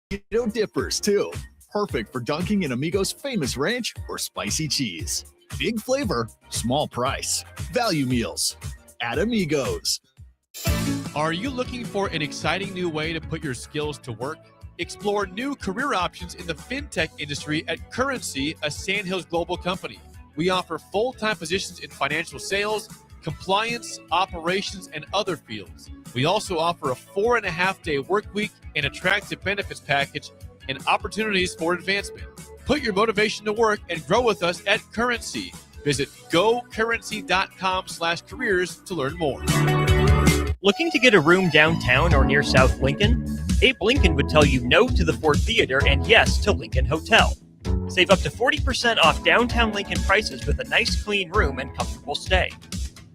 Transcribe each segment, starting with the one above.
Burrito dippers, too. Perfect for dunking in Amigo's famous ranch or spicy cheese. Big flavor, small price. Value meals at Amigos. Are you looking for an exciting new way to put your skills to work? Explore new career options in the fintech industry at Currency, a Sandhills Global company. We offer full-time positions in financial sales, compliance, operations, and other fields. We also offer a 4.5-day work week, an attractive benefits package, and opportunities for advancement. Put your motivation to work and grow with us at Currency. Visit gocurrency.com/careers to learn more. Looking to get a room downtown or near South Lincoln? Abe Lincoln would tell you no to the Ford Theater and yes to Lincoln Hotel. Save up to 40% off downtown Lincoln prices with a nice clean room and comfortable stay.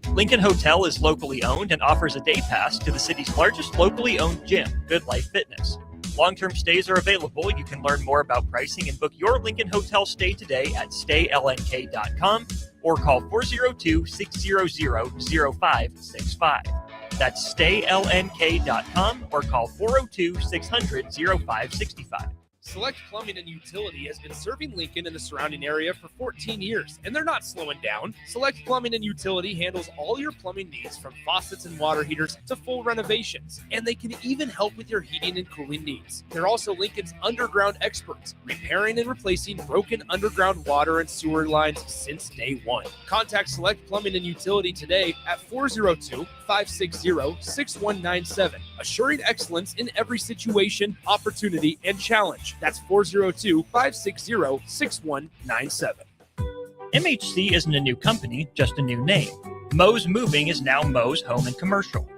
Lincoln Hotel is locally owned and offers a day pass to the city's largest locally owned gym, Good Life Fitness. Long-term stays are available. You can learn more about pricing and book your Lincoln Hotel stay today at staylnk.com or call 402-600-0565. That's staylnk.com or call 402-600-0565. Select Plumbing and Utility has been serving Lincoln and the surrounding area for 14 years, and they're not slowing down. Select Plumbing and Utility handles all your plumbing needs from faucets and water heaters to full renovations, and they can even help with your heating and cooling needs. They're also Lincoln's underground experts, repairing and replacing broken underground water and sewer lines since day one. Contact Select Plumbing and Utility today at 402-560-6197, assuring excellence in every situation, opportunity, and challenge. That's 402-560-6197. MHC isn't a new company, just a new name. Moe's Moving is now Moe's Home and Commercial.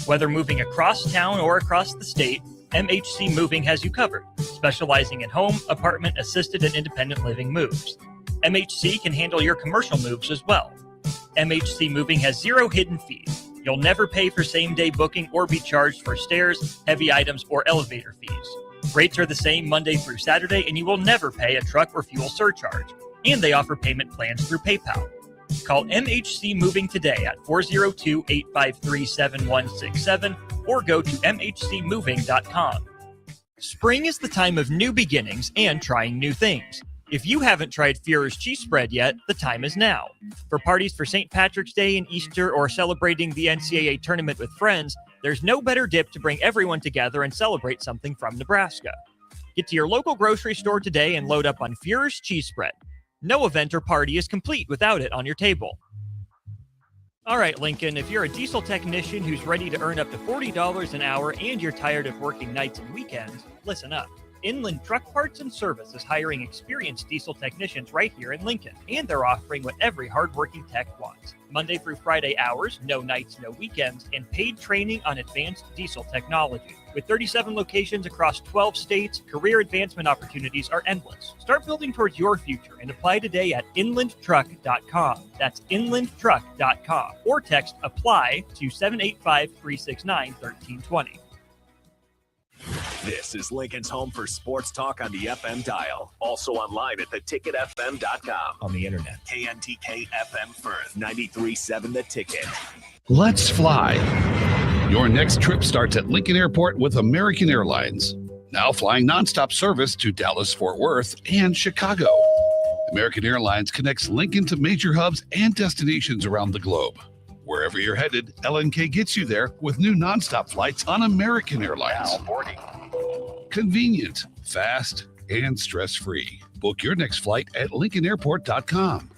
Whether moving across town or across the state, MHC Moving has you covered, specializing in home, apartment, assisted, and independent living moves. MHC can handle your commercial moves as well. MHC Moving has 0 hidden fees. You'll never pay for same-day booking or be charged for stairs, heavy items, or elevator fees. Rates are the same Monday through Saturday, and you will never pay a truck or fuel surcharge. And they offer payment plans through PayPal. Call MHC Moving today at 402-853-7167 or go to mhcmoving.com. Spring is the time of new beginnings and trying new things. If you haven't tried Führer's cheese spread yet, the time is now. For parties for St. Patrick's Day and Easter or celebrating the NCAA tournament with friends, there's no better dip to bring everyone together and celebrate something from Nebraska. Get to your local grocery store today and load up on Führer's cheese spread. No event or party is complete without it on your table. All right, Lincoln, if you're a diesel technician who's ready to earn up to $40 an hour and you're tired of working nights and weekends, listen up. Inland Truck Parts and Service is hiring experienced diesel technicians right here in Lincoln, and they're offering what every hardworking tech wants. Monday through Friday hours, no nights, no weekends, and paid training on advanced diesel technology. With 37 locations across 12 states, career advancement opportunities are endless. Start building towards your future and apply today at inlandtruck.com. That's inlandtruck.com. Or text APPLY to 785-369-1320. This is Lincoln's home for sports talk on the FM dial. Also online at theticketfm.com. On the internet. KNTK FM Firth, 93.7 The Ticket. Let's fly. Your next trip starts at Lincoln Airport with American Airlines. Now flying nonstop service to Dallas, Fort Worth, and Chicago. American Airlines connects Lincoln to major hubs and destinations around the globe. Wherever you're headed, LNK gets you there with new nonstop flights on American Airlines. Now boarding. Convenient, fast, and stress-free. Book your next flight at LincolnAirport.com.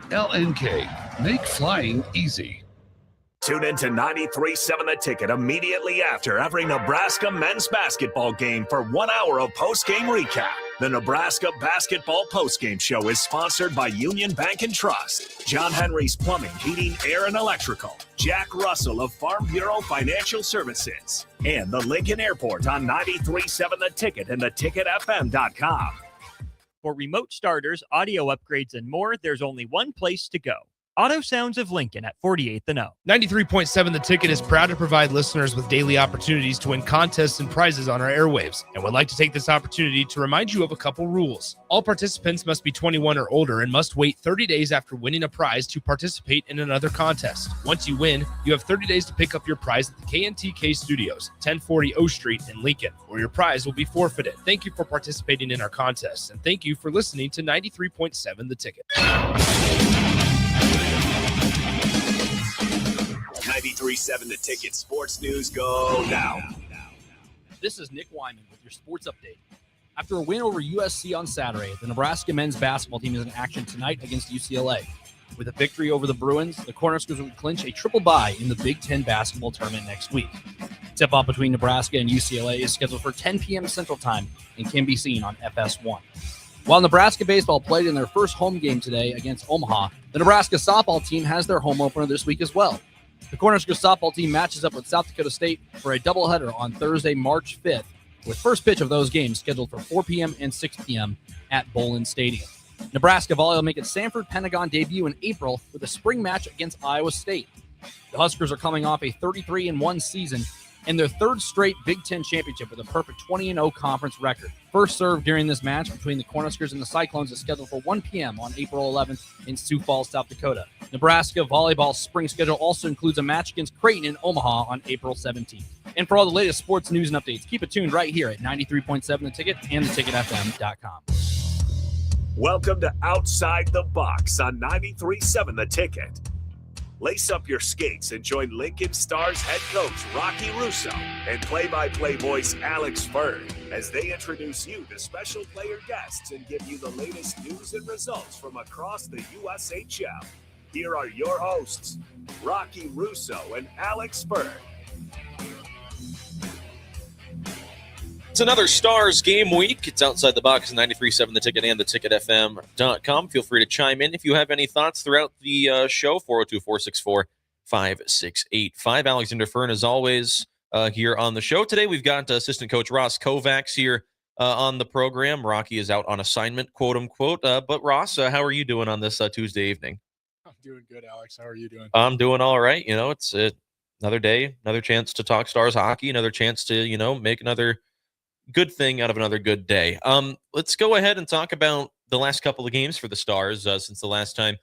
LNK, make flying easy. Tune in to 93.7 The Ticket immediately after every Nebraska men's basketball game for 1 hour of post-game recap. The Nebraska Basketball Postgame Show is sponsored by Union Bank and Trust, John Henry's Plumbing, Heating, Air, and Electrical, Jack Russell of Farm Bureau Financial Services, and the Lincoln Airport on 93.7 The Ticket and theticketfm.com. For remote starters, audio upgrades, and more, there's only one place to go. Auto Sounds of Lincoln at 48th and O. 93.7 The Ticket is proud to provide listeners with daily opportunities to win contests and prizes on our airwaves, and would like to take this opportunity to remind you of a couple rules. All participants must be 21 or older and must wait 30 days after winning a prize to participate in another contest. Once you win, you have 30 days to pick up your prize at the KNTK Studios, 1040 O Street in Lincoln, or your prize will be forfeited. Thank you for participating in our contest, and thank you for listening to 93.7 The Ticket. 93.7 The Ticket Sports News go now. This is Nick Wyman with your sports update. After a win over USC on Saturday, the Nebraska men's basketball team is in action tonight against UCLA. With a victory over the Bruins, the Cornhuskers would clinch a triple bye in the Big Ten basketball tournament next week. Tip-off between Nebraska and UCLA is scheduled for 10 p.m. Central Time and can be seen on FS1. While Nebraska baseball played in their first home game today against Omaha, the Nebraska softball team has their home opener this week as well. The Cornhuskers softball team matches up with South Dakota State for a doubleheader on Thursday, March 5th, with first pitch of those games scheduled for 4 p.m. and 6 p.m. at Bowlin Stadium. Nebraska volley will make its Sanford Pentagon debut in April with a spring match against Iowa State. The Huskers are coming off a 33-1 season and their third straight Big Ten championship with a perfect 20-0 conference record. First serve during this match between the Cornhuskers and the Cyclones is scheduled for 1 p.m. on April 11th in Sioux Falls, South Dakota. Nebraska volleyball spring schedule also includes a match against Creighton in Omaha on April 17th. And for all the latest sports news and updates, keep it tuned right here at 93.7 The Ticket and theticketfm.com. Welcome to Outside the Box on 93.7 The Ticket. Lace up your skates and join Lincoln Stars head coach Rocky Russo and play-by-play voice Alex Bird as they introduce you to special player guests and give you the latest news and results from across the USHL. Here are your hosts, Rocky Russo and Alex Bird. It's another Stars game week. It's Outside the Box, 93.7 The Ticket and theticketfm.com. Feel free to chime in if you have any thoughghts throughout the show, 402-464-5685. Alexander Fern, as always, here on the show. Today we've got assistant coach Ross Kovacs here on the program. Rocky is out on assignment, quote unquote. But Ross, how are you doing on this Tuesday evening? I'm doing good, Alex. How are you doing? I'm doing all right. You know, it's another day, another chance to talk Stars hockey, another chance to, make another good thing out of another good day. Let's go ahead and talk about the last couple of games for the Stars since the last time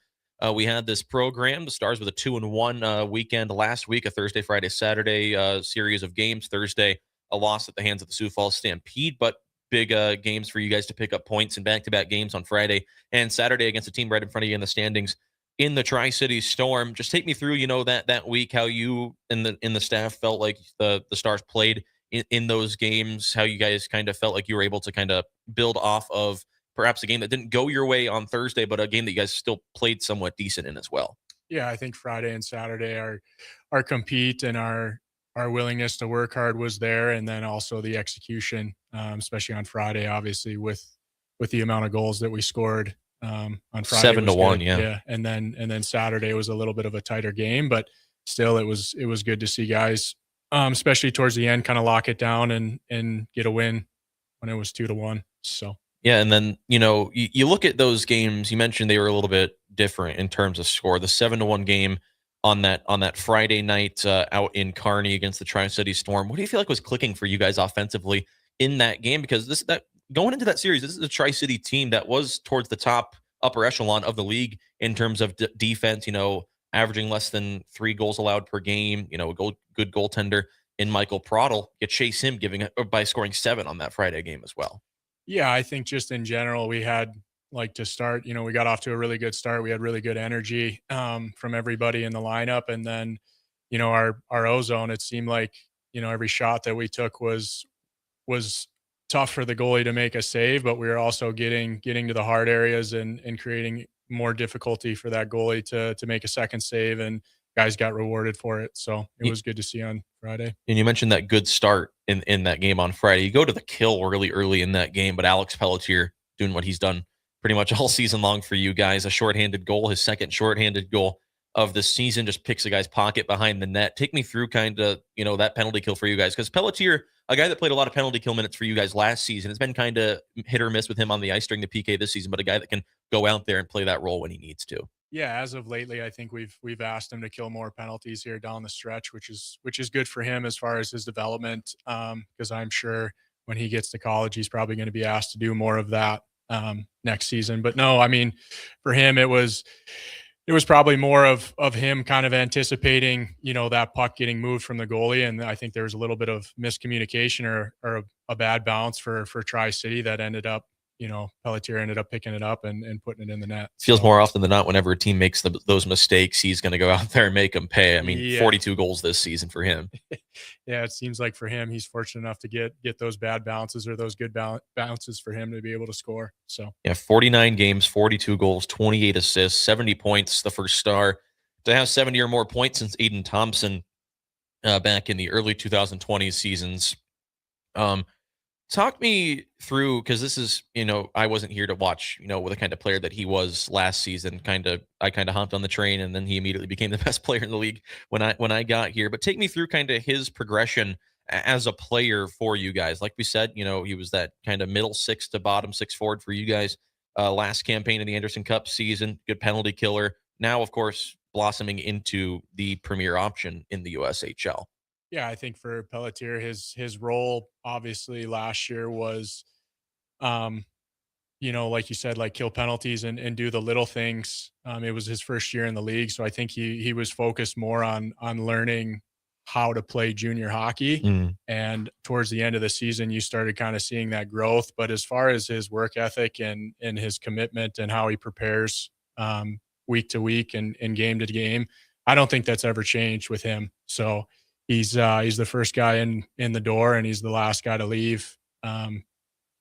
we had this program. The Stars with a 2-1 weekend last week, a Thursday, Friday, Saturday series of games. Thursday, a loss at the hands of the Sioux Falls Stampede, but big games for you guys to pick up points in back-to-back games on Friday and Saturday against a team right in front of you in the standings in the Tri-Cities Storm. Just take me through, that week, how you and the staff felt like the Stars played in those games, how you guys kind of felt like you were able to kind of build off of perhaps a game that didn't go your way on Thursday, but a game that you guys still played somewhat decent in as well. Yeah, I think Friday and Saturday our compete and our willingness to work hard was there, and then also the execution, especially on Friday, obviously with the amount of goals that we scored on Friday. 7-1, yeah. And then Saturday was a little bit of a tighter game, but still it was good to see guys, especially towards the end, kind of lock it down and get a win when it was 2-1. So yeah, and then you look at those games. You mentioned they were a little bit different in terms of score. The 7-1 game on that Friday night out in Kearney against the Tri-City Storm. What do you feel like was clicking for you guys offensively in that game? Because going into that series, this is a Tri-City team that was towards the top upper echelon of the league in terms of defense. Averaging less than 3 goals allowed per game, a good goaltender in Michael Prodl. You chase him by scoring 7 on that Friday game as well. Yeah, I think just in general, we had to start, we got off to a really good start. We had really good energy from everybody in the lineup. And then, our O-zone, it seemed like, every shot that we took was tough for the goalie to make a save, but we were also getting to the hard areas and creating more difficulty for that goalie to make a second save, and guys got rewarded for it. So it was good to see on Friday. And you mentioned that good start in that game on Friday. You go to the kill really early in that game, but Alex Pelletier doing what he's done pretty much all season long for you guys. A shorthanded goal, his second shorthanded goal of the season, just picks a guy's pocket behind the net. Take me through kind of, that penalty kill for you guys. Because Pelletier, a guy that played a lot of penalty kill minutes for you guys last season, it's been kind of hit or miss with him on the ice during the PK this season, but a guy that can go out there and play that role when he needs to. Yeah, as of lately, I think we've asked him to kill more penalties here down the stretch, which is good for him as far as his development. Because I'm sure when he gets to college, he's probably going to be asked to do more of that next season. But no, I mean, for him, it was probably more of him kind of anticipating, that puck getting moved from the goalie, and I think there was a little bit of miscommunication or a bad bounce for Tri-City that ended up, Pelletier ended up picking it up and putting it in the net. Feels So, more often than not, whenever a team makes those mistakes, he's going to go out there and make them pay. I mean, Yeah. 42 goals this season for him. yeah, it seems like for him, he's fortunate enough to get those bad bounces or those good bounces for him to be able to score. So Yeah, 49 games, 42 goals, 28 assists, 70 points, the first star to have 70 or more points since Aiden Thompson back in the early 2020s seasons. Talk me through, because this is, I wasn't here to watch, with the kind of player that he was last season. I kind of hopped on the train, and then he immediately became the best player in the league when I got here. But take me through kind of his progression as a player for you guys. Like we said, he was that kind of middle six to bottom six forward for you guys last campaign in the Anderson Cup season. Good penalty killer. Now, of course, blossoming into the premier option in the USHL. yeah, I think for Pelletier, his role obviously last year was, like you said, like kill penalties and do the little things. It was his first year in the league, so I think he was focused more on learning how to play junior hockey. Mm. And towards the end of the season, you started kind of seeing that growth. But as far as his work ethic and his commitment and how he prepares week to week and game to game, I don't think that's ever changed with him. So he's the first guy in the door, and he's the last guy to leave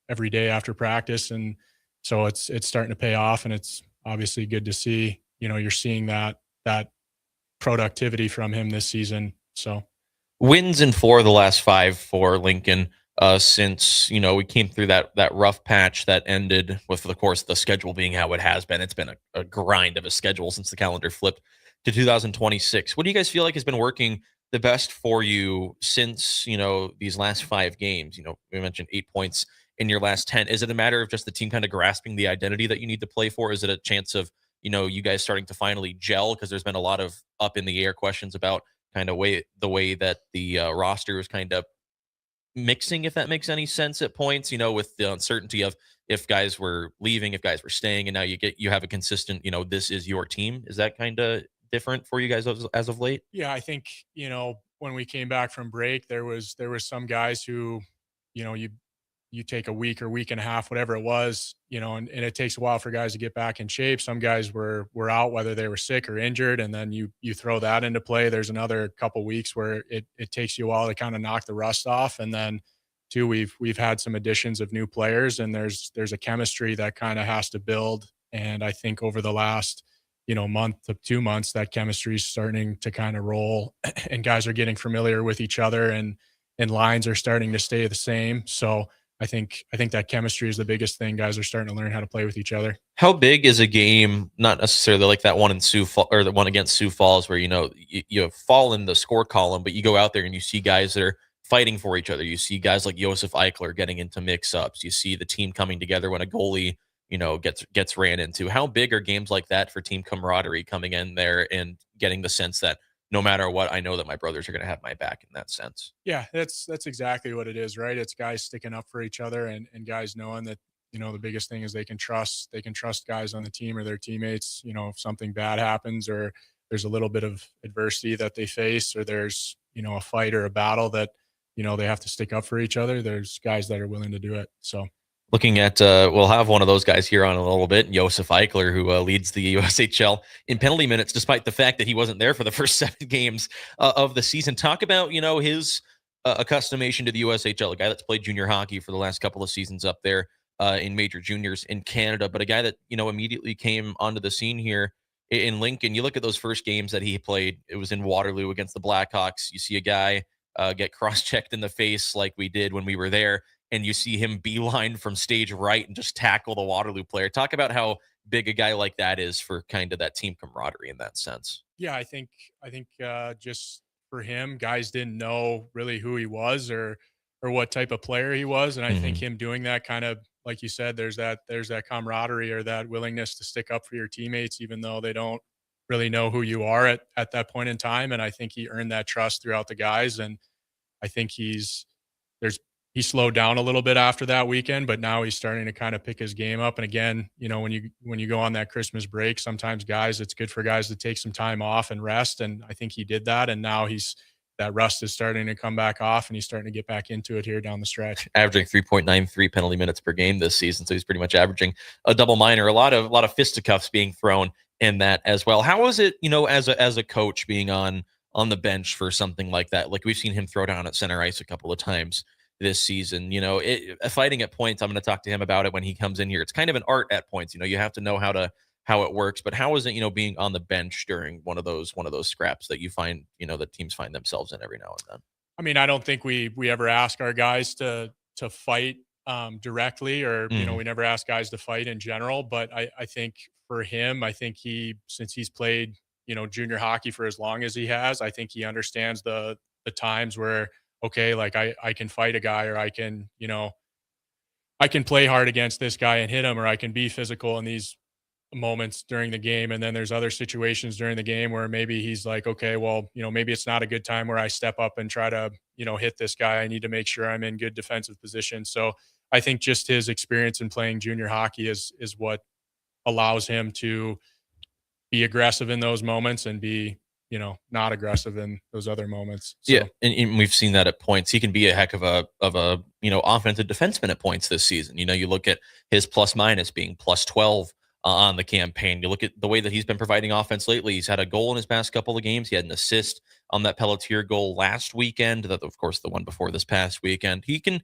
every day after practice. And so it's starting to pay off, and it's obviously good to see. You're seeing that productivity from him this season. So wins in 4 of the last 5 for Lincoln since we came through that rough patch that ended with, of course, the schedule being how it has been. It's been a grind of a schedule since the calendar flipped to 2026. What do you guys feel like has been working the best for you since these last 5 games? We mentioned 8 points in your last 10. Is it a matter of just the team kind of grasping the identity that you need to play for? Is it a chance of you guys starting to finally gel, because there's been a lot of up in the air questions about kind of the way that the roster is kind of mixing, if that makes any sense at points, with the uncertainty of if guys were leaving, if guys were staying, and now you have a consistent, this is your team. Is that kind of different for you guys as of late? yeah, I think when we came back from break, there was some guys who you take a week or week and a half, whatever it was, and it takes a while for guys to get back in shape. Some guys were out, whether they were sick or injured, and then you throw that into play. There's another couple weeks where it takes you a while to kind of knock the rust off. And then too, we've had some additions of new players, and there's a chemistry that kind of has to build. And I think over the last month to 2 months, that chemistry is starting to kind of roll, and guys are getting familiar with each other, and lines are starting to stay the same. So I think that chemistry is the biggest thing. Guys are starting to learn how to play with each other. How big is a game? Not necessarily like that one in or the one against Sioux Falls, where you fall in the score column, but you go out there and you see guys that are fighting for each other. You see guys like Josef Eichler getting into mix-ups. You see the team coming together when a goalie gets ran into. How big are games like that for team camaraderie, coming in there and getting the sense that no matter what, I know that my brothers are going to have my back in that sense? Yeah, that's exactly what it is, right? It's guys sticking up for each other, and guys knowing that, the biggest thing is they can trust guys on the team or their teammates. If something bad happens, or there's a little bit of adversity that they face, or there's, a fight or a battle that, they have to stick up for each other, there's guys that are willing to do it. So looking at, we'll have one of those guys here on a little bit, Josef Eichler, who leads the USHL in penalty minutes, despite the fact that he wasn't there for the first 7 games of the season. Talk about, his accustomation to the USHL, a guy that's played junior hockey for the last couple of seasons up there in major juniors in Canada, but a guy that, immediately came onto the scene here in Lincoln. You look at those first games that he played, it was in Waterloo against the Blackhawks. You see a guy get cross-checked in the face like we did when we were there, and you see him beeline from stage right and just tackle the Waterloo player. Talk about how big a guy like that is for kind of that team camaraderie in that sense. yeah, I think just for him, guys didn't know really who he was, or what type of player he was. And I think him doing that kind of, like you said, there's that camaraderie or that willingness to stick up for your teammates, even though they don't really know who you are at that point in time. And I think he earned that trust throughout the guys. And I think he slowed down a little bit after that weekend, but now he's starting to kind of pick his game up. And again, you know, when you go on that Christmas break, sometimes it's good for guys to take some time off and rest. And I think he did that. And now that rust is starting to come back off, and he's starting to get back into it here down the stretch. Averaging 3.93 penalty minutes per game this season, so he's pretty much averaging a double minor. A lot of fisticuffs being thrown in that as well. How is it, you know, as a coach being on the bench for something like that? Like, we've seen him throw down at center ice a couple of times this season. You know, fighting at points, I'm going to talk to him about it when he comes in here. It's kind of an art at points. You know, you have to know how it works. But how is it, you know, being on the bench during one of those scraps that you find, you know, that teams find themselves in every now and then? I mean, I don't think we ever ask our guys to fight directly, or you know, we never ask guys to fight in general. But I think for him, since he's played, you know, junior hockey for as long as he has, I think he understands the times where, okay, like I can fight a guy, or I can play hard against this guy and hit him, or I can be physical in these moments during the game. And then there's other situations during the game where maybe he's like, okay, well, you know, maybe it's not a good time where I step up and try to, you know, hit this guy. I need to make sure I'm in good defensive position. So I think just his experience in playing junior hockey is what allows him to be aggressive in those moments and be, you know, not aggressive in those other moments. So. Yeah, and we've seen that at points. He can be a heck of a you know, offensive defenseman at points this season. You know, you look at his plus minus being plus 12 on the campaign. You look at the way that he's been providing offense lately. He's had a goal in his past couple of games. He had an assist on that Pelletier goal last weekend. That, of course, the one before this past weekend. He can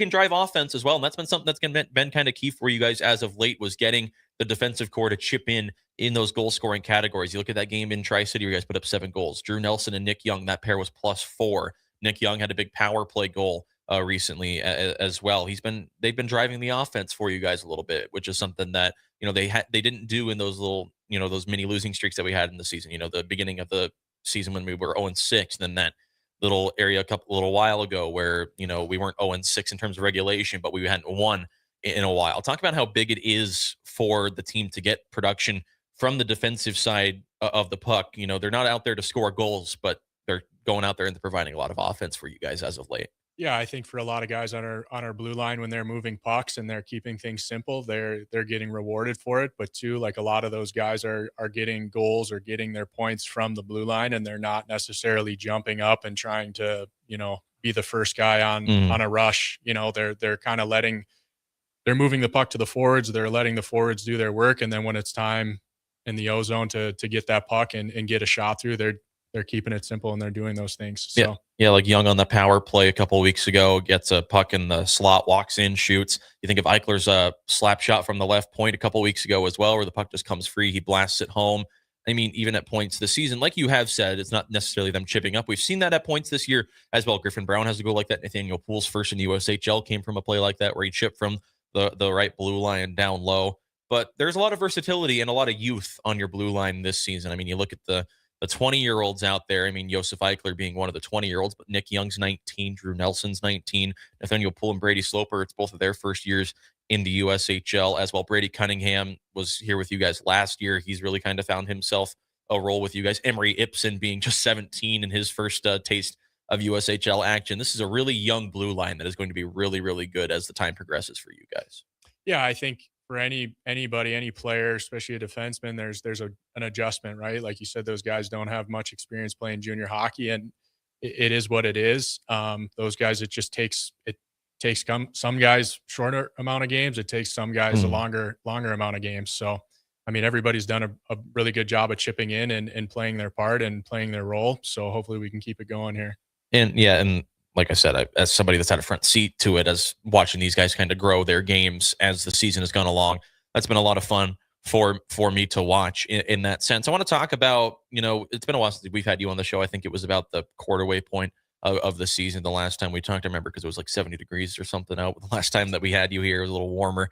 drive offense as well, and that's been something that's been kind of key for you guys as of late, was getting the defensive core to chip in those goal scoring categories. You look at that game in Tri-City, where you guys put up 7 goals. Drew Nelson and Nick Young, that pair was plus 4. Nick Young had a big power play goal recently as well. They've been driving the offense for you guys a little bit, which is something that, you know, they didn't do in those little, you know, those mini losing streaks that we had in the season. You know, the beginning of the season when we were 0-6, then that little area a little while ago where, you know, we weren't 0-6 in terms of regulation, but we hadn't won in a while. Talk about how big it is for the team to get production from the defensive side of the puck. You know, they're not out there to score goals, but they're going out there and they're providing a lot of offense for you guys as of late. Yeah, I think for a lot of guys on our blue line, when they're moving pucks and they're keeping things simple, they're getting rewarded for it. But too, like, a lot of those guys are getting goals or getting their points from the blue line, and they're not necessarily jumping up and trying to, you know, be the first guy on a rush. You know, they're kind of they're moving the puck to the forwards. They're letting the forwards do their work, and then when it's time in the O zone to get that puck and get a shot through, they're keeping it simple and they're doing those things. So yeah, like Young on the power play a couple of weeks ago, gets a puck in the slot, walks in, shoots. You think of Eichler's slap shot from the left point a couple of weeks ago as well, where the puck just comes free. He blasts it home. I mean, even at points this season, like you have said, it's not necessarily them chipping up. We've seen that at points this year as well. Griffin Brown has a goal like that. Nathaniel Poole's first in the USHL came from a play like that, where he chipped from the right blue line down low. But there's a lot of versatility and a lot of youth on your blue line this season. I mean, you look at the 20-year-olds out there. I mean, Josef Eichler being one of the 20-year-olds, but Nick Young's 19, Drew Nelson's 19, Nathaniel Poole and Brady Sloper, it's both of their first years in the USHL as well. Brady Cunningham was here with you guys last year. He's really kind of found himself a role with you guys. Emery Ibsen being just 17 in his first taste of USHL action. This is a really young blue line that is going to be really, really good as the time progresses for you guys. Yeah, I think for anybody, any player, especially a defenseman, there's an adjustment, right? Like you said, those guys don't have much experience playing junior hockey, and it is what it is. Those guys, it takes some guys shorter amount of games. It takes some guys a longer amount of games. So, I mean, everybody's done a really good job of chipping in and playing their part and playing their role. So hopefully we can keep it going here. And like I said, as somebody that's had a front seat to it, as watching these guys kind of grow their games as the season has gone along, that's been a lot of fun for me to watch in that sense. I want to talk about, you know, it's been a while since we've had you on the show. I think it was about the quarterway point of the season the last time we talked. I remember because it was like 70 degrees or something out the last time that we had you here. It was a little warmer.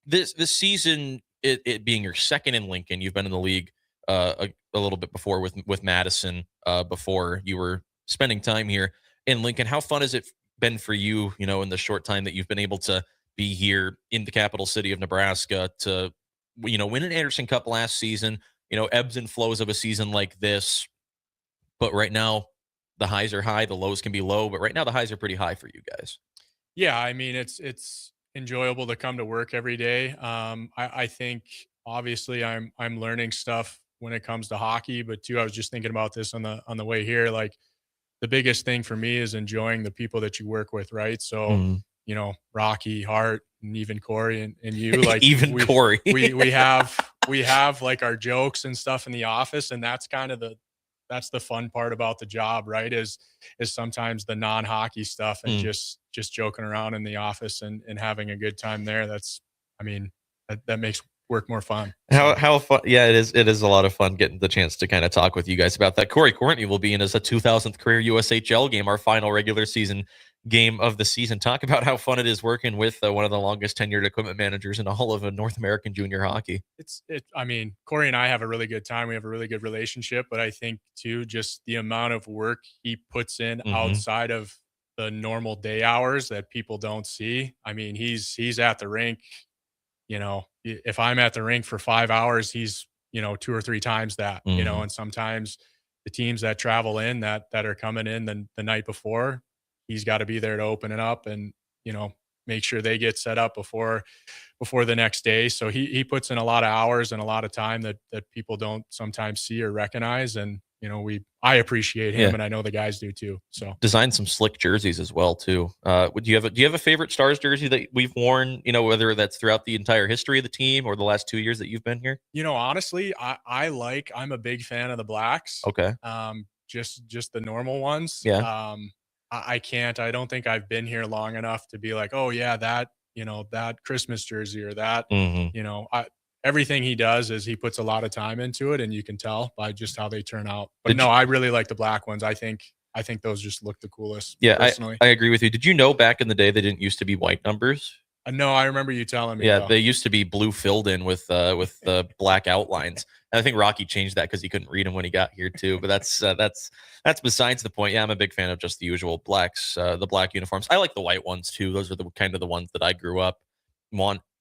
This season, it being your second in Lincoln, you've been in the league a little bit before with Madison before you were spending time here in Lincoln. How fun has it been for you, you know, in the short time that you've been able to be here in the capital city of Nebraska to, you know, win an Anderson Cup last season, you know, ebbs and flows of a season like this. But right now, the highs are high, the lows can be low, but right now the highs are pretty high for you guys. Yeah, I mean, it's enjoyable to come to work every day. I think obviously I'm learning stuff when it comes to hockey, but too, I was just thinking about this on the way here. Like the biggest thing for me is enjoying the people that you work with, right? So, you know, Rocky, Hart, and even Corey and you, like even Corey, we have like our jokes and stuff in the office, and that's kind of that's the fun part about the job, right? Is sometimes the non-hockey stuff and just joking around in the office and having a good time there. That's, I mean, that makes work more fun. How fun? Yeah, it is. It is a lot of fun getting the chance to kind of talk with you guys about that. Corey Courtney will be in as a 2000th career USHL game, our final regular season game of the season. Talk about how fun it is working with one of the longest tenured equipment managers in all of North American junior hockey. I mean, Corey and I have a really good time. We have a really good relationship, but I think too, just the amount of work he puts in outside of the normal day hours that people don't see. I mean, he's at the rink, you know, if I'm at the rink for 5 hours, he's, you know, 2 or 3 times that, you know, and sometimes the teams that travel in that are coming in the night before, he's got to be there to open it up and, you know, make sure they get set up before the next day. So he puts in a lot of hours and a lot of time that people don't sometimes see or recognize. And, you know, I appreciate him, and I know the guys do too. So designed some slick jerseys as well too. Do you have a favorite Stars jersey that we've worn? You know, whether that's throughout the entire history of the team or the last 2 years that you've been here. You know, honestly, I'm a big fan of the Blacks. Okay. Just the normal ones. Yeah. I don't think I've been here long enough to be like, oh yeah, that, you know, that Christmas jersey or that, you know, everything he does is he puts a lot of time into it, and you can tell by just how they turn out. But I really like the black ones. I think those just look the coolest. Yeah, personally. I agree with you. Did you know back in the day they didn't used to be white numbers? No, I remember you telling me. Yeah, though. they used to be blue filled in with the black outlines. And I think Rocky changed that because he couldn't read them when he got here too. But that's besides the point. Yeah, I'm a big fan of just the usual blacks, the black uniforms. I like the white ones too. Those are the kind of the ones that I grew up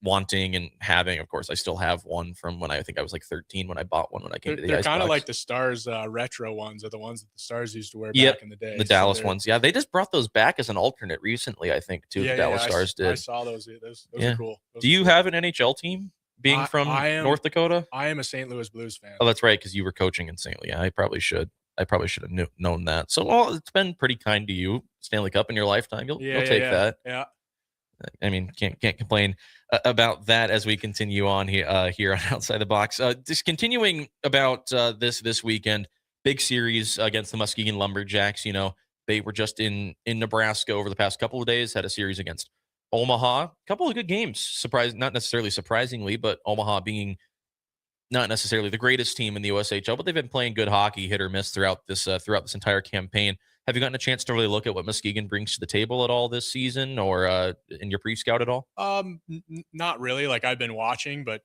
wanting and having. Of course, I still have one from when I think I was like 13 when I bought one when I came to the Icebox. They're kind of like the Stars retro ones, are the ones that the Stars used to wear back in the day. The Dallas ones. Yeah, they just brought those back as an alternate recently, I think, too. The Dallas Stars did. I saw those. Those are cool. Do you have an NHL team being from North Dakota? I am a St. Louis Blues fan. Oh, that's right, because you were coaching in St. Louis. Yeah, I probably should have known that. So, well, it's been pretty kind to you. Stanley Cup in your lifetime. You'll take that. Yeah. I mean, can't complain about that as we continue on here on Outside the Box. Just continuing about this weekend, big series against the Muskegon Lumberjacks. You know, they were just in Nebraska over the past couple of days, had a series against Omaha. A couple of good games, not necessarily surprisingly, but Omaha being not necessarily the greatest team in the USHL, but they've been playing good hockey, hit or miss throughout this entire campaign. Have you gotten a chance to really look at what Muskegon brings to the table at all this season, or in your pre-scout at all? Not really. Like, I've been watching, but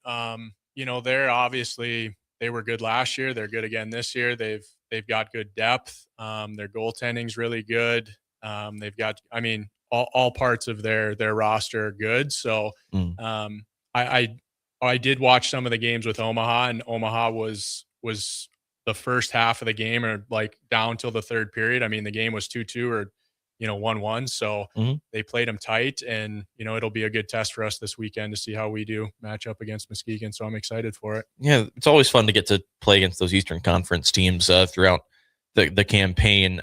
you know, they were good last year. They're good again this year. They've got good depth. Their goaltending's really good. They've got, I mean, all parts of their roster are good. So I did watch some of the games with Omaha, and Omaha was the first half of the game, or like down till the third period. I mean, the game was 2-2 or, you know, 1-1. So they played them tight, and, you know, it'll be a good test for us this weekend to see how we do match up against Muskegon. So I'm excited for it. Yeah. It's always fun to get to play against those Eastern Conference teams throughout the campaign.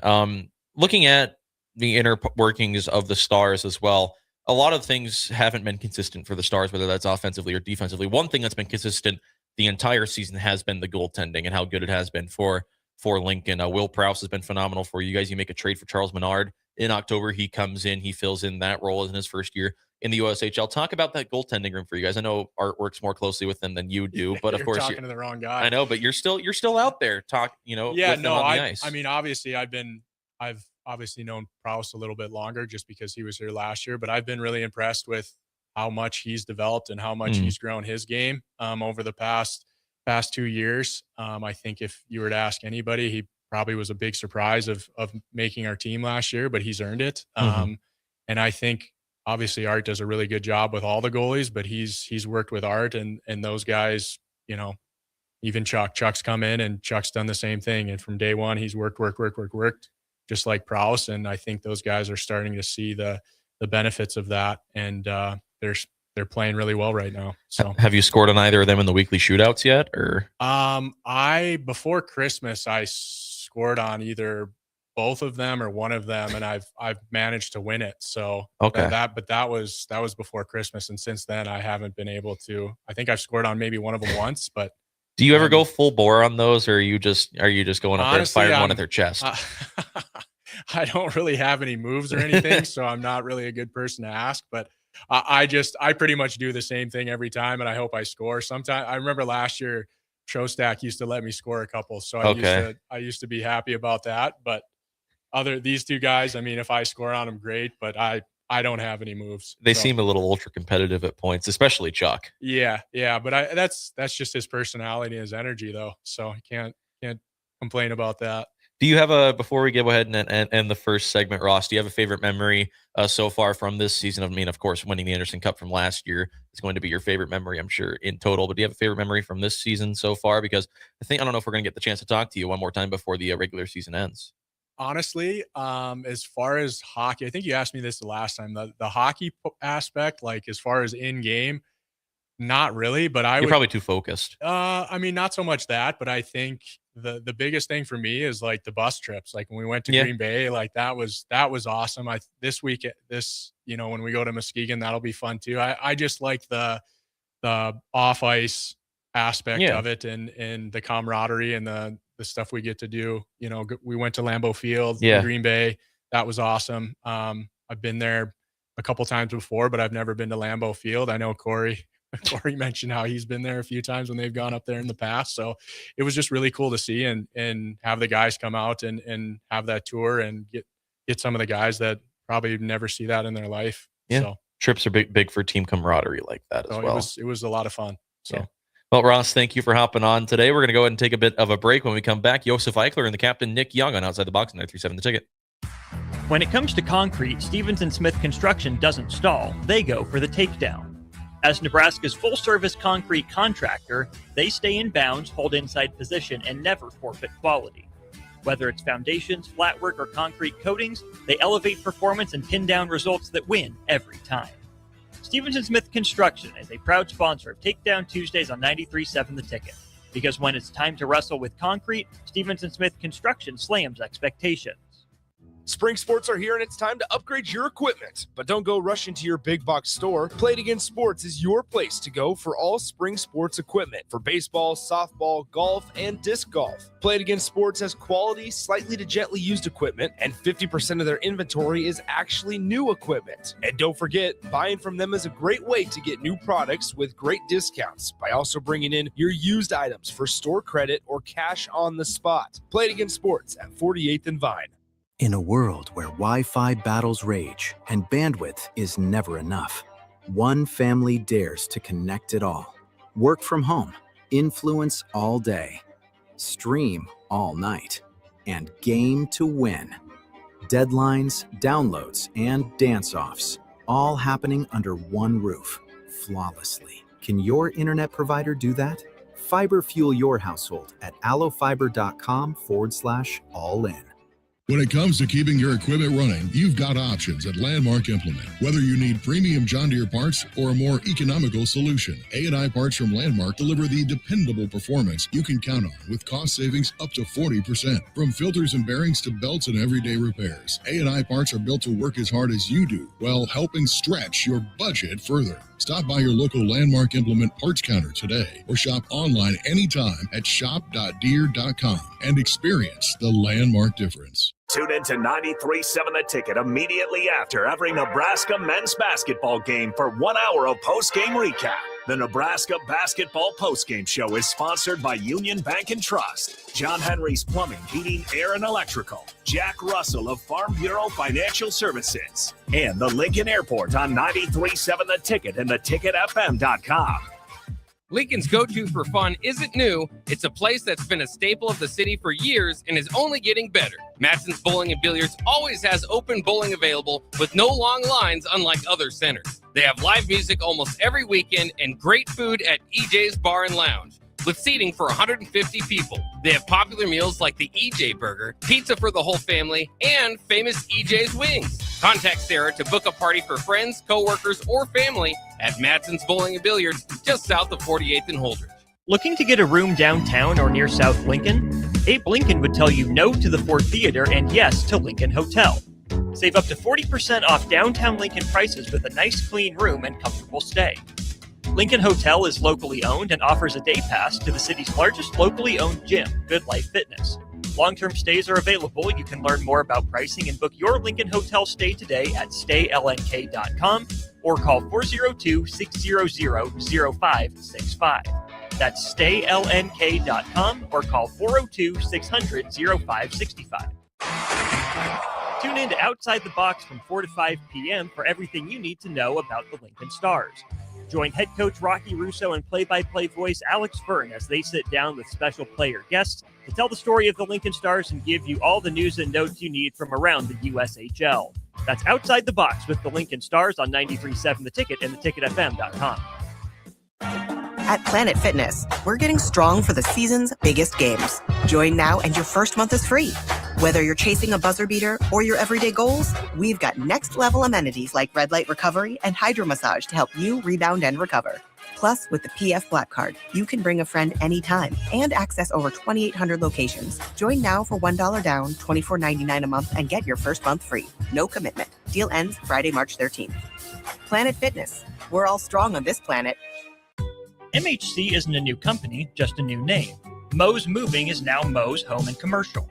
Looking at the inner workings of the Stars as well, a lot of things haven't been consistent for the Stars, whether that's offensively or defensively. One thing that's been consistent the entire season has been the goaltending and how good it has been for Lincoln. Will Prowse has been phenomenal for you guys. You make a trade for Charles Menard in October. He comes in, he fills in that role in his first year in the USHL. Talk about that goaltending room for you guys. I know Art works more closely with them than you do, but of course you're talking to the wrong guy. I know, but you're still out there with them on the ice. I mean, obviously I've obviously known Prowse a little bit longer just because he was here last year, but I've been really impressed with how much he's developed and how much he's grown his game over the past 2 years. I think if you were to ask anybody, he probably was a big surprise of making our team last year, but he's earned it. And I think obviously Art does a really good job with all the goalies, but he's worked with Art and those guys, you know, even Chuck's come in and Chuck's done the same thing. And from day one, he's worked just like Prouse. And I think those guys are starting to see the benefits of that. And they're playing really well right now. So have you scored on either of them in the weekly shootouts yet? Or before Christmas, I scored on either both of them or one of them, and I've managed to win it. So okay, that was before Christmas, and since then I haven't been able to. I think I've scored on maybe one of them once, but do you ever go full bore on those, or are you just going up honestly, there and firing one at their chest? I don't really have any moves or anything, so I'm not really a good person to ask, but I pretty much do the same thing every time, and I hope I score. Sometimes I remember last year Showstack used to let me score a couple, so I used to be happy about that. But these two guys, I mean, if I score on them, great, but I don't have any moves. They seem a little ultra competitive at points, especially Chuck. Yeah, but that's just his personality and his energy, though. So I can't complain about that. Do you have before we go ahead and end the first segment, Ross, do you have a favorite memory so far from this season? I mean, of course, winning the Anderson Cup from last year is going to be your favorite memory, I'm sure, in total. But do you have a favorite memory from this season so far? Because I don't know if we're going to get the chance to talk to you one more time before the regular season ends. Honestly, as far as hockey, I think you asked me this the last time. The hockey aspect, like as far as in game, not really. But you're probably too focused. I mean, not so much that, but I think the biggest thing for me is like the bus trips. Like when we went to Green Bay, like that was awesome. This week, when we go to Muskegon, that'll be fun too. I just like the off ice aspect of it and the camaraderie and the stuff we get to do. You know, we went to Lambeau Field in Green Bay. That was awesome. I've been there a couple times before, but I've never been to Lambeau Field. I know Corey mentioned how he's been there a few times when they've gone up there in the past. So it was just really cool to see and have the guys come out and have that tour and get some of the guys that probably never see that in their life. Yeah. So trips are big for team camaraderie like that as well. It was a lot of fun. So. Yeah. Well, Ross, thank you for hopping on today. We're going to go ahead and take a bit of a break. When we come back, Josef Eichler and the captain, Nick Young, on Outside the Box on 937 The Ticket. When it comes to concrete, Stevens & Smith Construction doesn't stall. They go for the takedown. As Nebraska's full-service concrete contractor, they stay in bounds, hold inside position, and never forfeit quality. Whether it's foundations, flatwork, or concrete coatings, they elevate performance and pin down results that win every time. Stevens & Smith Construction is a proud sponsor of Takedown Tuesdays on 93.7 The Ticket. Because when it's time to wrestle with concrete, Stevens & Smith Construction slams expectations. Spring Sports are here and it's time to upgrade your equipment. But don't go rushing to your big box store. Play It Again Sports is your place to go for all spring sports equipment for baseball, softball, golf, and disc golf. Play It Again Sports has quality, slightly to gently used equipment, and 50% of their inventory is actually new equipment. And don't forget, buying from them is a great way to get new products with great discounts by also bringing in your used items for store credit or cash on the spot. Play It Again Sports at 48th and Vine. In a world where Wi-Fi battles rage and bandwidth is never enough, one family dares to connect it all. Work from home, influence all day, stream all night, and game to win. Deadlines, downloads, and dance-offs, all happening under one roof, flawlessly. Can your internet provider do that? Fiber fuel your household at allofiber.com/all-in. When it comes to keeping your equipment running, you've got options at Landmark Implement. Whether you need premium John Deere parts or a more economical solution, A&I parts from Landmark deliver the dependable performance you can count on with cost savings up to 40%. From filters and bearings to belts and everyday repairs, A&I parts are built to work as hard as you do while helping stretch your budget further. Stop by your local Landmark Implement parts counter today or shop online anytime at shop.deere.com and experience the Landmark difference. Tune in to 93.7 The Ticket immediately after every Nebraska men's basketball game for 1 hour of post-game recap. The Nebraska Basketball Postgame Show is sponsored by Union Bank and Trust, John Henry's Plumbing, Heating, Air, and Electrical, Jack Russell of Farm Bureau Financial Services, and the Lincoln Airport on 93.7 The Ticket and theticketfm.com. Lincoln's go-to for fun isn't new. It's a place that's been a staple of the city for years and is only getting better. Matson's Bowling and Billiards always has open bowling available with no long lines, unlike other centers. They have live music almost every weekend and great food at EJ's Bar and Lounge, with seating for 150 people. They have popular meals like the EJ Burger, pizza for the whole family, and famous EJ's Wings. Contact Sarah to book a party for friends, coworkers, or family at Matson's Bowling and Billiards, just south of 48th and Holdridge. Looking to get a room downtown or near South Lincoln? Abe Lincoln would tell you no to the Ford Theater and yes to Lincoln Hotel. Save up to 40% off downtown Lincoln prices with a nice clean room and comfortable stay. Lincoln Hotel is locally owned and offers a day pass to the city's largest locally owned gym, Good Life Fitness. Long-term stays are available. You can learn more about pricing and book your Lincoln Hotel stay today at staylnk.com or call 402-600-0565. That's staylnk.com or call 402-600-0565. Tune in to Outside the Box from 4 to 5 p.m. for everything you need to know about the Lincoln Stars. Join head coach Rocky Russo and play-by-play voice Alex Fern as they sit down with special player guests to tell the story of the Lincoln Stars and give you all the news and notes you need from around the USHL. That's Outside the Box with the Lincoln Stars on 93.7 The Ticket and theticketfm.com. At Planet Fitness, we're getting strong for the season's biggest games. Join now and your first month is free. Whether you're chasing a buzzer beater or your everyday goals, we've got next level amenities like red light recovery and hydro massage to help you rebound and recover. Plus, with the PF Black Card, you can bring a friend anytime and access over 2,800 locations. Join now for $1 down, $24.99 a month, and get your first month free. No commitment. Deal ends Friday, March 13th. Planet Fitness. We're all strong on this planet. MHC isn't a new company, just a new name. Moe's Moving is now Moe's Home and Commercial.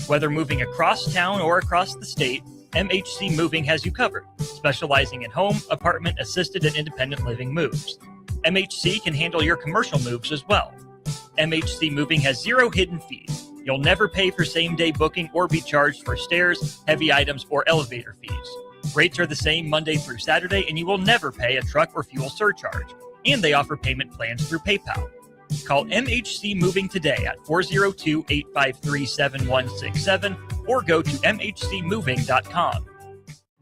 Whether moving across town or across the state, MHC Moving has you covered, specializing in home, apartment, assisted, and independent living moves. MHC can handle your commercial moves as well. MHC Moving has 0 hidden fees. You'll never pay for same-day booking or be charged for stairs, heavy items, or elevator fees. Rates are the same Monday through Saturday, and you will never pay a truck or fuel surcharge. And they offer payment plans through PayPal. Call MHC Moving today at 402-853-7167 or go to mhcmoving.com.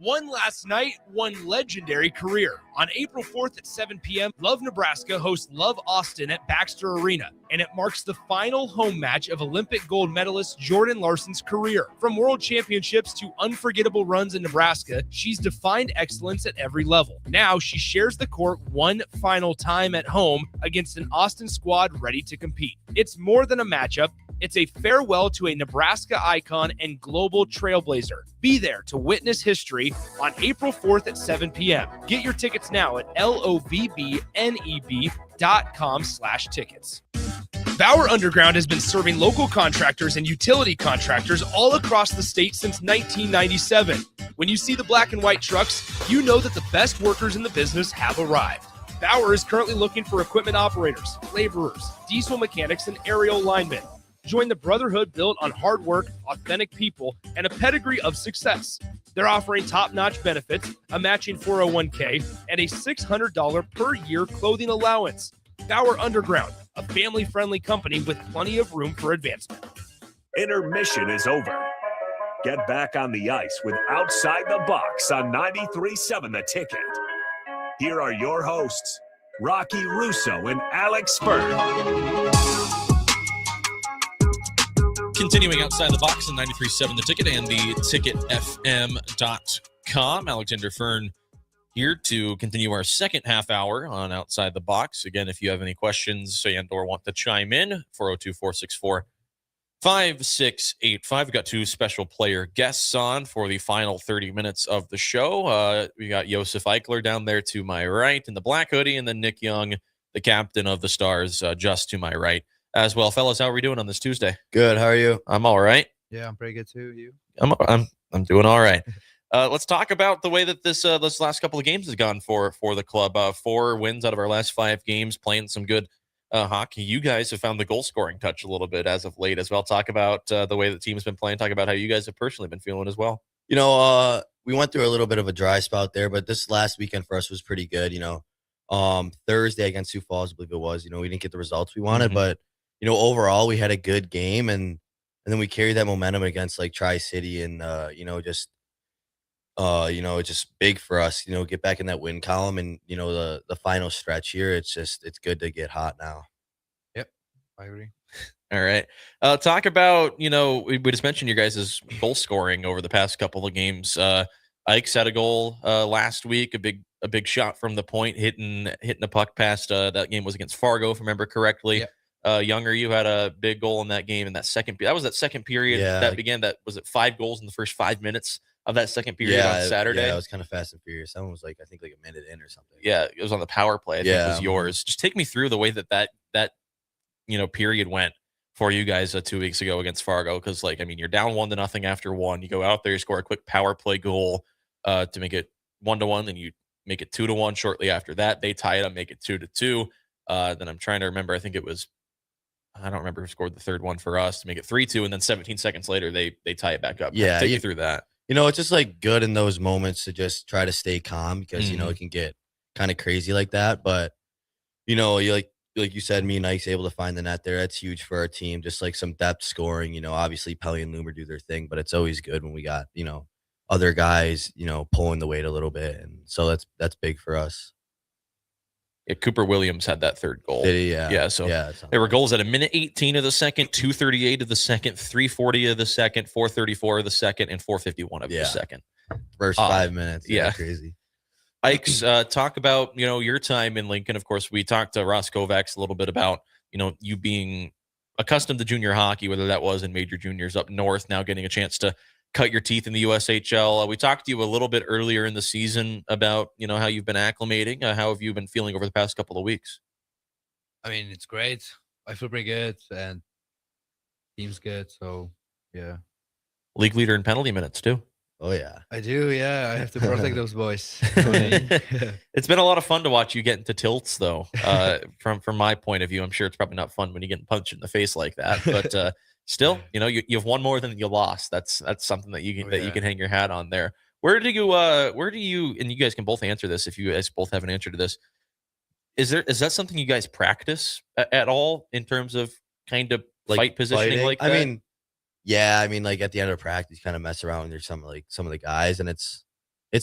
One last night, one legendary career. On April 4th at 7 p.m., Love Nebraska hosts Love Austin at Baxter Arena, and it marks the final home match of Olympic gold medalist Jordan Larson's career. From world championships to unforgettable runs in Nebraska, she's defined excellence at every level. Now she shares the court one final time at home against an Austin squad ready to compete. It's more than a matchup. It's a farewell to a Nebraska icon and global trailblazer. Be there to witness history on April 4th at 7 p.m. Get your tickets now at lovbneb.com/tickets. Bauer Underground has been serving local contractors and utility contractors all across the state since 1997. When you see the black and white trucks, you know that the best workers in the business have arrived. Bauer is currently looking for equipment operators, laborers, diesel mechanics, and aerial linemen. Join the brotherhood built on hard work, authentic people, and a pedigree of success. They're offering top-notch benefits, a matching 401k, and a $600 per year clothing allowance. Bauer Underground, a family-friendly company with plenty of room for advancement. Intermission is over. Get back on the ice with Outside the Box on 93.7 The Ticket. Here are your hosts, Rocky Russo and Alex Spurr. Continuing Outside the Box on 93.7 The Ticket and the ticketfm.com. Alexander Fern here to continue our second half hour on Outside the Box. Again, if you have any questions and or want to chime in, 402-464-5685. We've got 2 special player guests on for the final 30 minutes of the show. We got Josef Eichler down there to my right in the black hoodie, and then Nick Young, the captain of the Stars, just to my right as well. Fellas, how are we doing on this Tuesday? Good. How are you? I'm all right. Yeah, I'm pretty good too. You? I'm doing all right. Let's talk about the way that this last couple of games has gone for the club. 4 wins out of our last 5 games, playing some good hockey. You guys have found the goal scoring touch a little bit as of late as well. Talk about the way the team's been playing. Talk about how you guys have personally been feeling as well. We went through a little bit of a dry spell there, but this last weekend for us was pretty good. Thursday against Sioux Falls, I believe it was. We didn't get the results we wanted, but overall we had a good game, and then we carried that momentum against like Tri-City, and just just big for us. Get back in that win column, and the final stretch here. It's good to get hot now. Yep, I agree. All right. Talk about, we just mentioned your guys' goal scoring over the past couple of games. Ike's had a goal last week, a big shot from the point, hitting the puck past that game was against Fargo, if I remember correctly. Yep. Younger, you had a big goal in that game in that second. That was that second period that began. That was it. 5 goals in the first 5 minutes of that second period on Saturday. Yeah, it was kind of fast and furious. Someone was like, I think like a minute in or something. Yeah, it was on the power play. I think it was yours. Just take me through the way that period went for you guys 2 weeks ago against Fargo, because you're down 1-0 after 1. You go out there, you score a quick power play goal to make it 1-1, then you make it 2-1 shortly after that. They tie it up, make it 2-2. Then I'm trying to remember. I think it was, I don't remember who scored the third one for us to make it 3-2, and then 17 seconds later they tie it back up. Yeah, take you through that. It's just good in those moments to just try to stay calm, because it can get kind of crazy like that. But you like you said, me and Ike's able to find the net there. That's huge for our team. Just like some depth scoring. Obviously Pelly and Loomer do their thing, but it's always good when we got other guys pulling the weight a little bit, and so that's big for us. Yeah, Cooper Williams had that third goal. Did he? Yeah. Yeah. So there were goals at 1:18 of the second, 2:38 of the second, 3:40 of the second, 4:34 of the second, and 4:51 of the second. First 5 minutes. Yeah. Crazy. Ike's, talk about, your time in Lincoln. Of course, we talked to Ross Kovacs a little bit about, you being accustomed to junior hockey, whether that was in major juniors up north, now getting a chance to cut your teeth in the USHL. We talked to you a little bit earlier in the season about, how you've been acclimating. How have you been feeling over the past couple of weeks? I mean, it's great. I feel pretty good, and team's good. So, yeah. League leader in penalty minutes, too. Oh, yeah. I do, yeah. I have to protect those boys. It's been a lot of fun to watch you get into tilts, though, from my point of view. I'm sure it's probably not fun when you get punched in the face like that. But still, you've won more than you lost. That's something that you can hang your hat on there. Where do you, and you guys can both answer this if you guys both have an answer to this. Is that something you guys practice at all in terms of kind of fight positioning fighting? like that? I mean, yeah, like at the end of practice, kind of mess around with some of the guys, and it's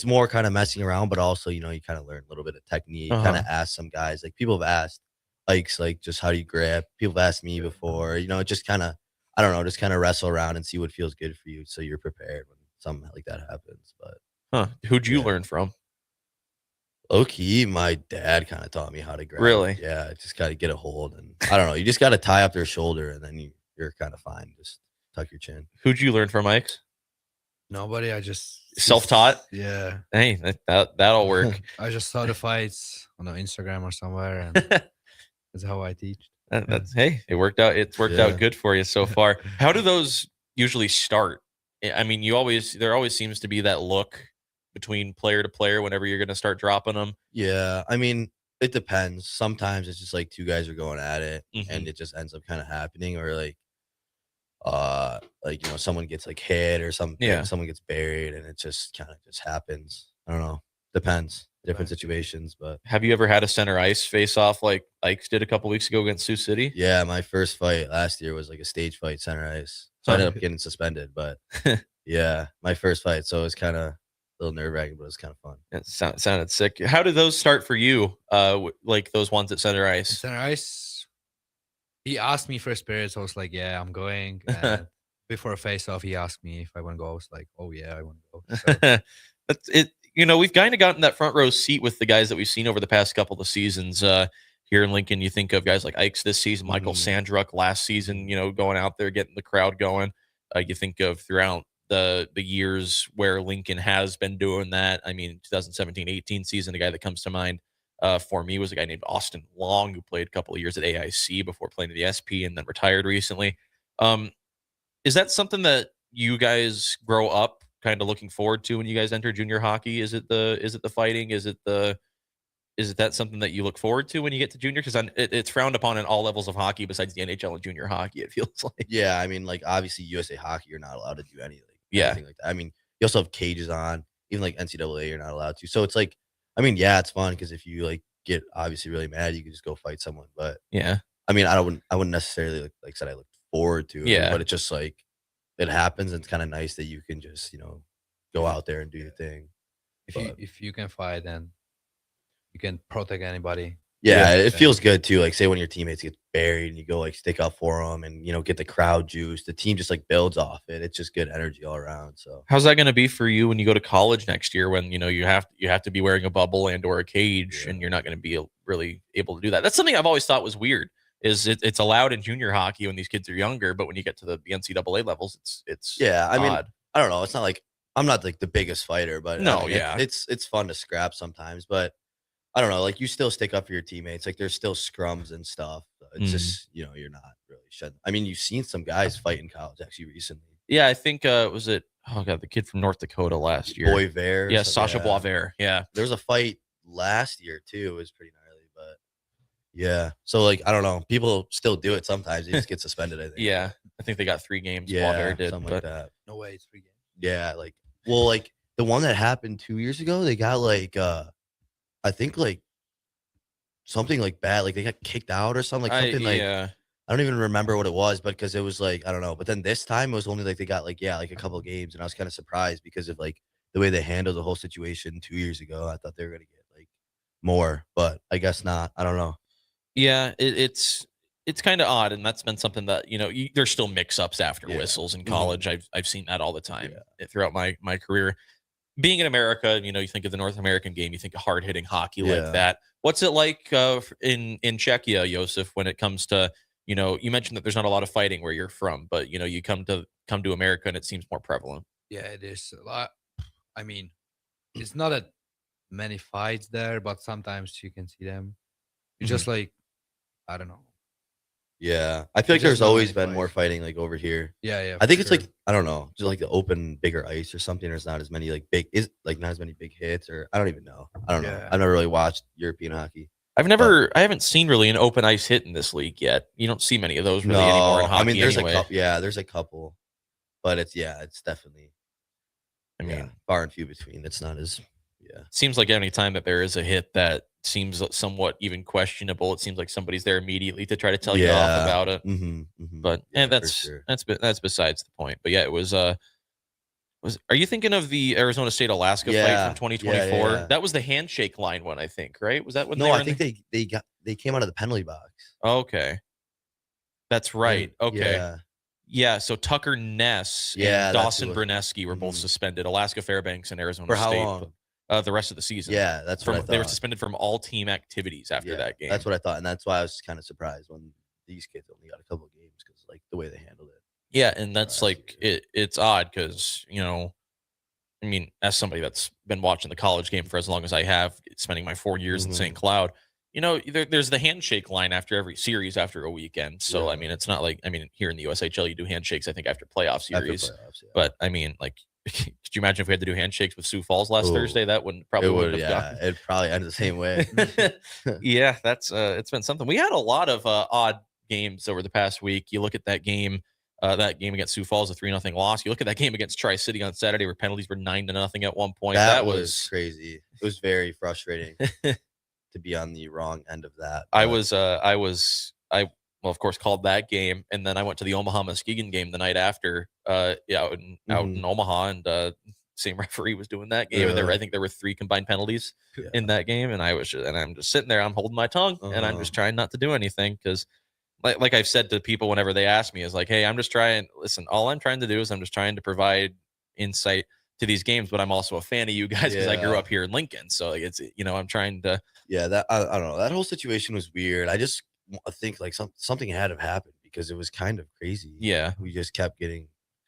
more kind of messing around, but also, you kind of learn a little bit of technique, kind of ask some guys, like people have asked Ike's, like, just how do you grab? People have asked me before, just kind of, I don't know, just kind of wrestle around and see what feels good for you, so you're prepared when something like that happens. But who'd you learn from? Low-key, my dad kind of taught me how to grab. Really? Yeah, just got to get a hold, and I don't know, you just got to tie up their shoulder, and then you're kind of fine. Just tuck your chin. Who'd you learn from, Ike's? Nobody. I just self-taught. Yeah. Hey, that'll work. I just saw the fights on Instagram or somewhere, and that's how I teach. Hey, it worked out. It's worked out good for you so far. How do those usually start? I mean, there always seems to be that look between player to player whenever you're going to start dropping them. Yeah, I mean, it depends. Sometimes it's just like two guys are going at it, and it just ends up kind of happening, or someone gets like hit or something. Someone gets buried, and it just kind of just happens. I don't know. Depends. Different situations, but have you ever had a center ice face off like Ike's did a couple weeks ago against Sioux City? Yeah, my first fight last year was like a stage fight center ice. So I ended up getting suspended, but yeah, my first fight. So it was kind of a little nerve-wracking, but it was kind of fun. It sounded sick. How did those start for you? Like those ones at center ice? Center ice, he asked me first period, so I was like, yeah, I'm going. And before a face-off, he asked me if I want to go. I was like, oh yeah, I want to go. So. That's it. We've kind of gotten that front row seat with the guys that we've seen over the past couple of seasons here in Lincoln. You think of guys like Ike's this season, Michael Sandruck last season, going out there, getting the crowd going. You think of throughout the years where Lincoln has been doing that. I mean, 2017-18 season, the guy that comes to mind for me was a guy named Austin Long, who played a couple of years at AIC before playing to the SP and then retired recently. Is that something that you guys grow up kind of looking forward to when you guys enter junior hockey? Is it the fighting? Is it that something that you look forward to when you get to junior? Because it's frowned upon in all levels of hockey besides the NHL and junior hockey, it feels like. Yeah, I mean, like obviously USA Hockey, you're not allowed to do anything like that. I mean, you also have cages on. Even like NCAA, you're not allowed to. So it's like, I mean, yeah, it's fun because if you like get obviously really mad, you can just go fight someone. But Yeah. I mean, I wouldn't necessarily like I said I look forward to it. Yeah. But it's just like it happens, and it's kind of nice that you can just go out there and do your thing. If you can fight, then you can protect anybody. Yeah, it feels good too. Like, say when your teammates get buried and you go like stick up for them, and get the crowd juice. The team just like builds off it. It's just good energy all around. So How's that going to be for you when you go to college next year? When you have to be wearing a bubble and or a cage, and you're not going to be really able to do that. That's something I've always thought was weird. Is it's allowed in junior hockey when these kids are younger, but when you get to the NCAA levels, it's yeah. I mean, odd. I don't know. It's not like I'm not like the biggest fighter, but No, I mean, yeah. it's fun to scrap sometimes. But I don't know. Like, you still stick up for your teammates. Like, there's still scrums and stuff. It's just you're not really shedding. I mean, you've seen some guys fight in college actually recently. Yeah, I think was it? Oh god, the kid from North Dakota last year. Boisvert. Yeah, Sasha Boisvert. Yeah, there was a fight last year too. It was pretty gnarly, but yeah. So like, I don't know. People still do it sometimes. They just get suspended. I think. Yeah, I think they got 3 games. Yeah, Boisvert did, something but like that. No way, it's 3 games. Yeah, like the one that happened 2 years ago, they got like I think like something like bad, like they got kicked out or something, like something yeah. I don't even remember what it was, but because it was like I don't know. But then this time it was only like they got like like a couple games, and I was kind of surprised because of like the way they handled the whole situation 2 years ago. I thought they were gonna get like more, but I guess not. I don't know. Yeah, it's kind of odd, and that's been something that there's still mix-ups after whistles in college. I've seen that all the time throughout my career. Being in America, you think of the North American game, you think of hard-hitting hockey like that. What's it like in Czechia, Josef, when it comes to you mentioned that there's not a lot of fighting where you're from, but you come to America and it seems more prevalent. Yeah, it is a lot. I mean, it's not that many fights there, but sometimes you can see them. It's just like, I don't know. Yeah, I feel like there's always been more fighting like over here. Yeah, I think it's like I don't know, just like the open bigger ice or something. There's not as many like not as many big hits, or I don't even know. I don't know. I've never really watched European hockey. I haven't seen really an open ice hit in this league yet. You don't see many of those really anymore in hockey. I mean, there's anyway. there's a couple, but it's definitely. I mean, far and few between. It's not as Seems like any time that there is a hit that seems somewhat even questionable, it seems like somebody's there immediately to try to tell you off about it. But that's besides the point. But yeah, it was. Are you thinking of the Arizona State Alaska fight from 2024? Yeah. That was the handshake line one, I think. Right? Was that when? No, I think they came out of the penalty box. Okay, that's right. Okay. Yeah, so Tucker Ness and Dawson Bruneski were both suspended. Alaska Fairbanks and Arizona For how State. long? The rest of the season. Yeah, that's what I thought. They were suspended from all team activities after that game. That's what I thought, and that's why I was kind of surprised when these kids only got a couple of games because like the way they handled it. Yeah, and that's like it's odd because I mean, as somebody that's been watching the college game for as long as I have, spending my 4 years in St. Cloud, there's the handshake line after every series after a weekend. So I mean, it's not like here in the USHL you do handshakes. I think after playoff series, but I mean, like, could you imagine if we had to do handshakes with Sioux Falls last Thursday? That wouldn't have gone. It'd probably end the same way. Yeah, that's it's been something. We had a lot of odd games over the past week. You look at that game against Sioux Falls, a 3-0 loss. You look at that game against Tri-City on Saturday, where penalties were 9-0 at one point. That was crazy. It was very frustrating to be on the wrong end of that. I of course called that game, and then I went to the Omaha Muskegon game the night after, out in Omaha, and same referee was doing that game, and I think there were 3 combined penalties in that game, and I'm just sitting there, I'm holding my tongue, and I'm just trying not to do anything because, like I've said to people whenever they ask me, is like, hey, all I'm trying to do is I'm just trying to provide insight to these games, but I'm also a fan of you guys because I grew up here in Lincoln, so it's I'm trying to. Yeah, that I don't know. That whole situation was weird. I just think like something had to happen because it was kind of crazy. Yeah, we just kept getting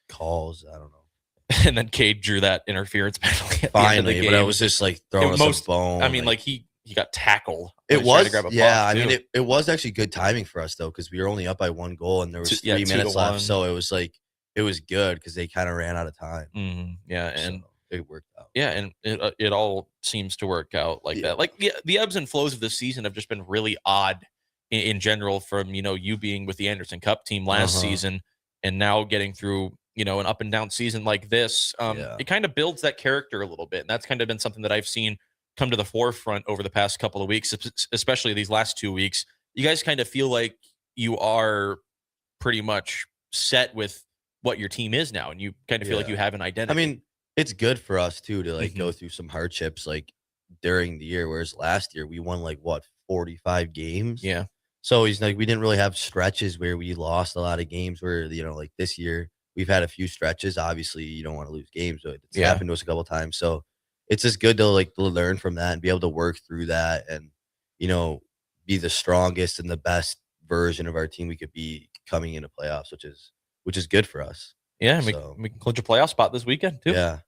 calls. I don't know. And then Cade drew that interference penalty at Finally, the end of the game. But it was just like throwing us a bone. I mean, like he got tackled. It was, I mean, it was actually good timing for us though, because we were only up by 1 goal and there was 3 minutes left. So it was like it was good because they kind of ran out of time. Yeah, and it worked out. Yeah, and it all seems to work out like that. Like the ebbs and flows of the season have just been really odd in general. From you being with the Anderson Cup team last season, and now getting through an up and down season like this. It kind of builds that character a little bit, and that's kind of been something that I've seen come to the forefront over the past couple of weeks, especially these last 2 weeks. You guys kind of feel like you are pretty much set with what your team is now, and you kind of feel like you have an identity. I mean, it's good for us too to like go through some hardships like during the year, whereas last year we won like 45 games. Yeah. So he's like, we didn't really have stretches where we lost a lot of games where, you know, like this year we've had a few stretches. Obviously you don't want to lose games, but it's happened to us a couple of times. So it's just good to like learn from that and be able to work through that and, you know, be the strongest and the best version of our team we could be coming into playoffs, which is good for us. Yeah, we can clinch a playoff spot this weekend too. Yeah.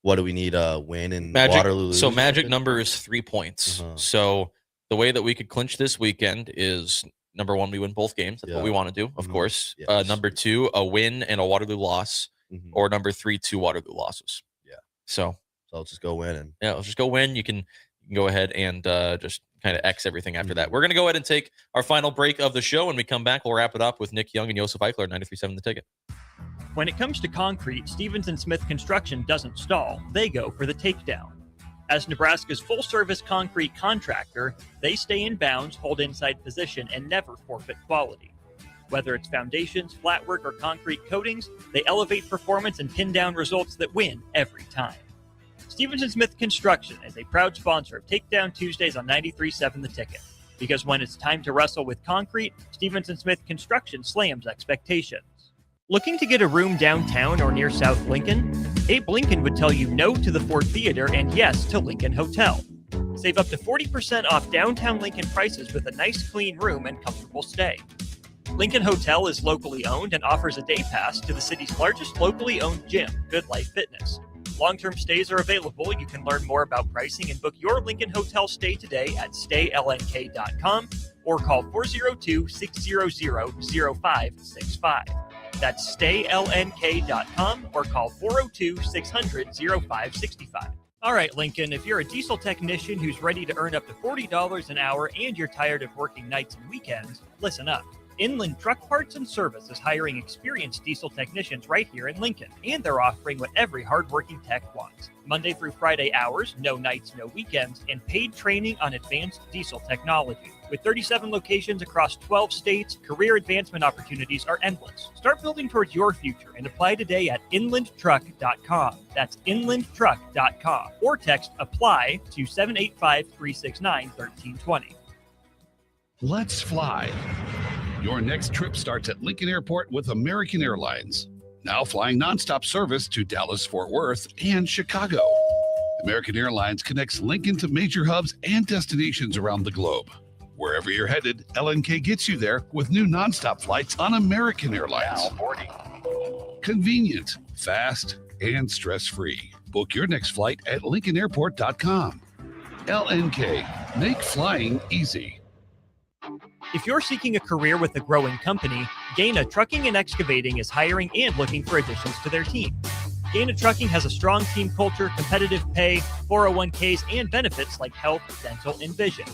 What do we need? Win and Magic, Waterloo. So magic number is 3 points. So the way that we could clinch this weekend is, number one, we win both games. That's what we want to do, of course. Yes. Number two, a win and a Waterloo loss. Or number three, 2 Waterloo losses. Yeah. So let's just go win. Let's just go win. You can go ahead and just kind of X everything after that. We're going to go ahead and take our final break of the show. When we come back, we'll wrap it up with Nick Young and Joseph Eichler at 93.7 The Ticket. When it comes to concrete, Stevens & Smith Construction doesn't stall. They go for the takedown. As Nebraska's full-service concrete contractor, they stay in bounds, hold inside position, and never forfeit quality. Whether it's foundations, flatwork, or concrete coatings, they elevate performance and pin down results that win every time. Stevens & Smith Construction is a proud sponsor of Takedown Tuesdays on 93.7 The Ticket. Because when it's time to wrestle with concrete, Stevens & Smith Construction slams expectations. Looking to get a room downtown or near South Lincoln? Abe Lincoln would tell you no to the Ford Theater and yes to Lincoln Hotel. Save up to 40% off downtown Lincoln prices with a nice clean room and comfortable stay. Lincoln Hotel is locally owned and offers a day pass to the city's largest locally owned gym, Good Life Fitness. Long-term stays are available. You can learn more about pricing and book your Lincoln Hotel stay today at staylnk.com or call 402-600-0565. That's staylnk.com or call 402-600-0565. All right, Lincoln, if you're a diesel technician who's ready to earn up to $40 an hour and you're tired of working nights and weekends, listen up. Inland Truck Parts and Service is hiring experienced diesel technicians right here in Lincoln, and they're offering what every hardworking tech wants. Monday through Friday hours, no nights, no weekends, and paid training on advanced diesel technology. With 37 locations across 12 states, career advancement opportunities are endless. Start building towards your future and apply today at inlandtruck.com. That's inlandtruck.com. Or text APPLY to 785-369-1320. Let's fly. Your next trip starts at Lincoln Airport with American Airlines. Now flying nonstop service to Dallas, Fort Worth, and Chicago. American Airlines connects Lincoln to major hubs and destinations around the globe. Wherever you're headed, LNK gets you there with new nonstop flights on American Airlines. Convenient, fast, and stress-free. Book your next flight at LincolnAirport.com. LNK, make flying easy. If you're seeking a career with a growing company, Gaina Trucking and Excavating is hiring and looking for additions to their team. Gaina Trucking has a strong team culture, competitive pay, 401ks, and benefits like health, dental, and vision.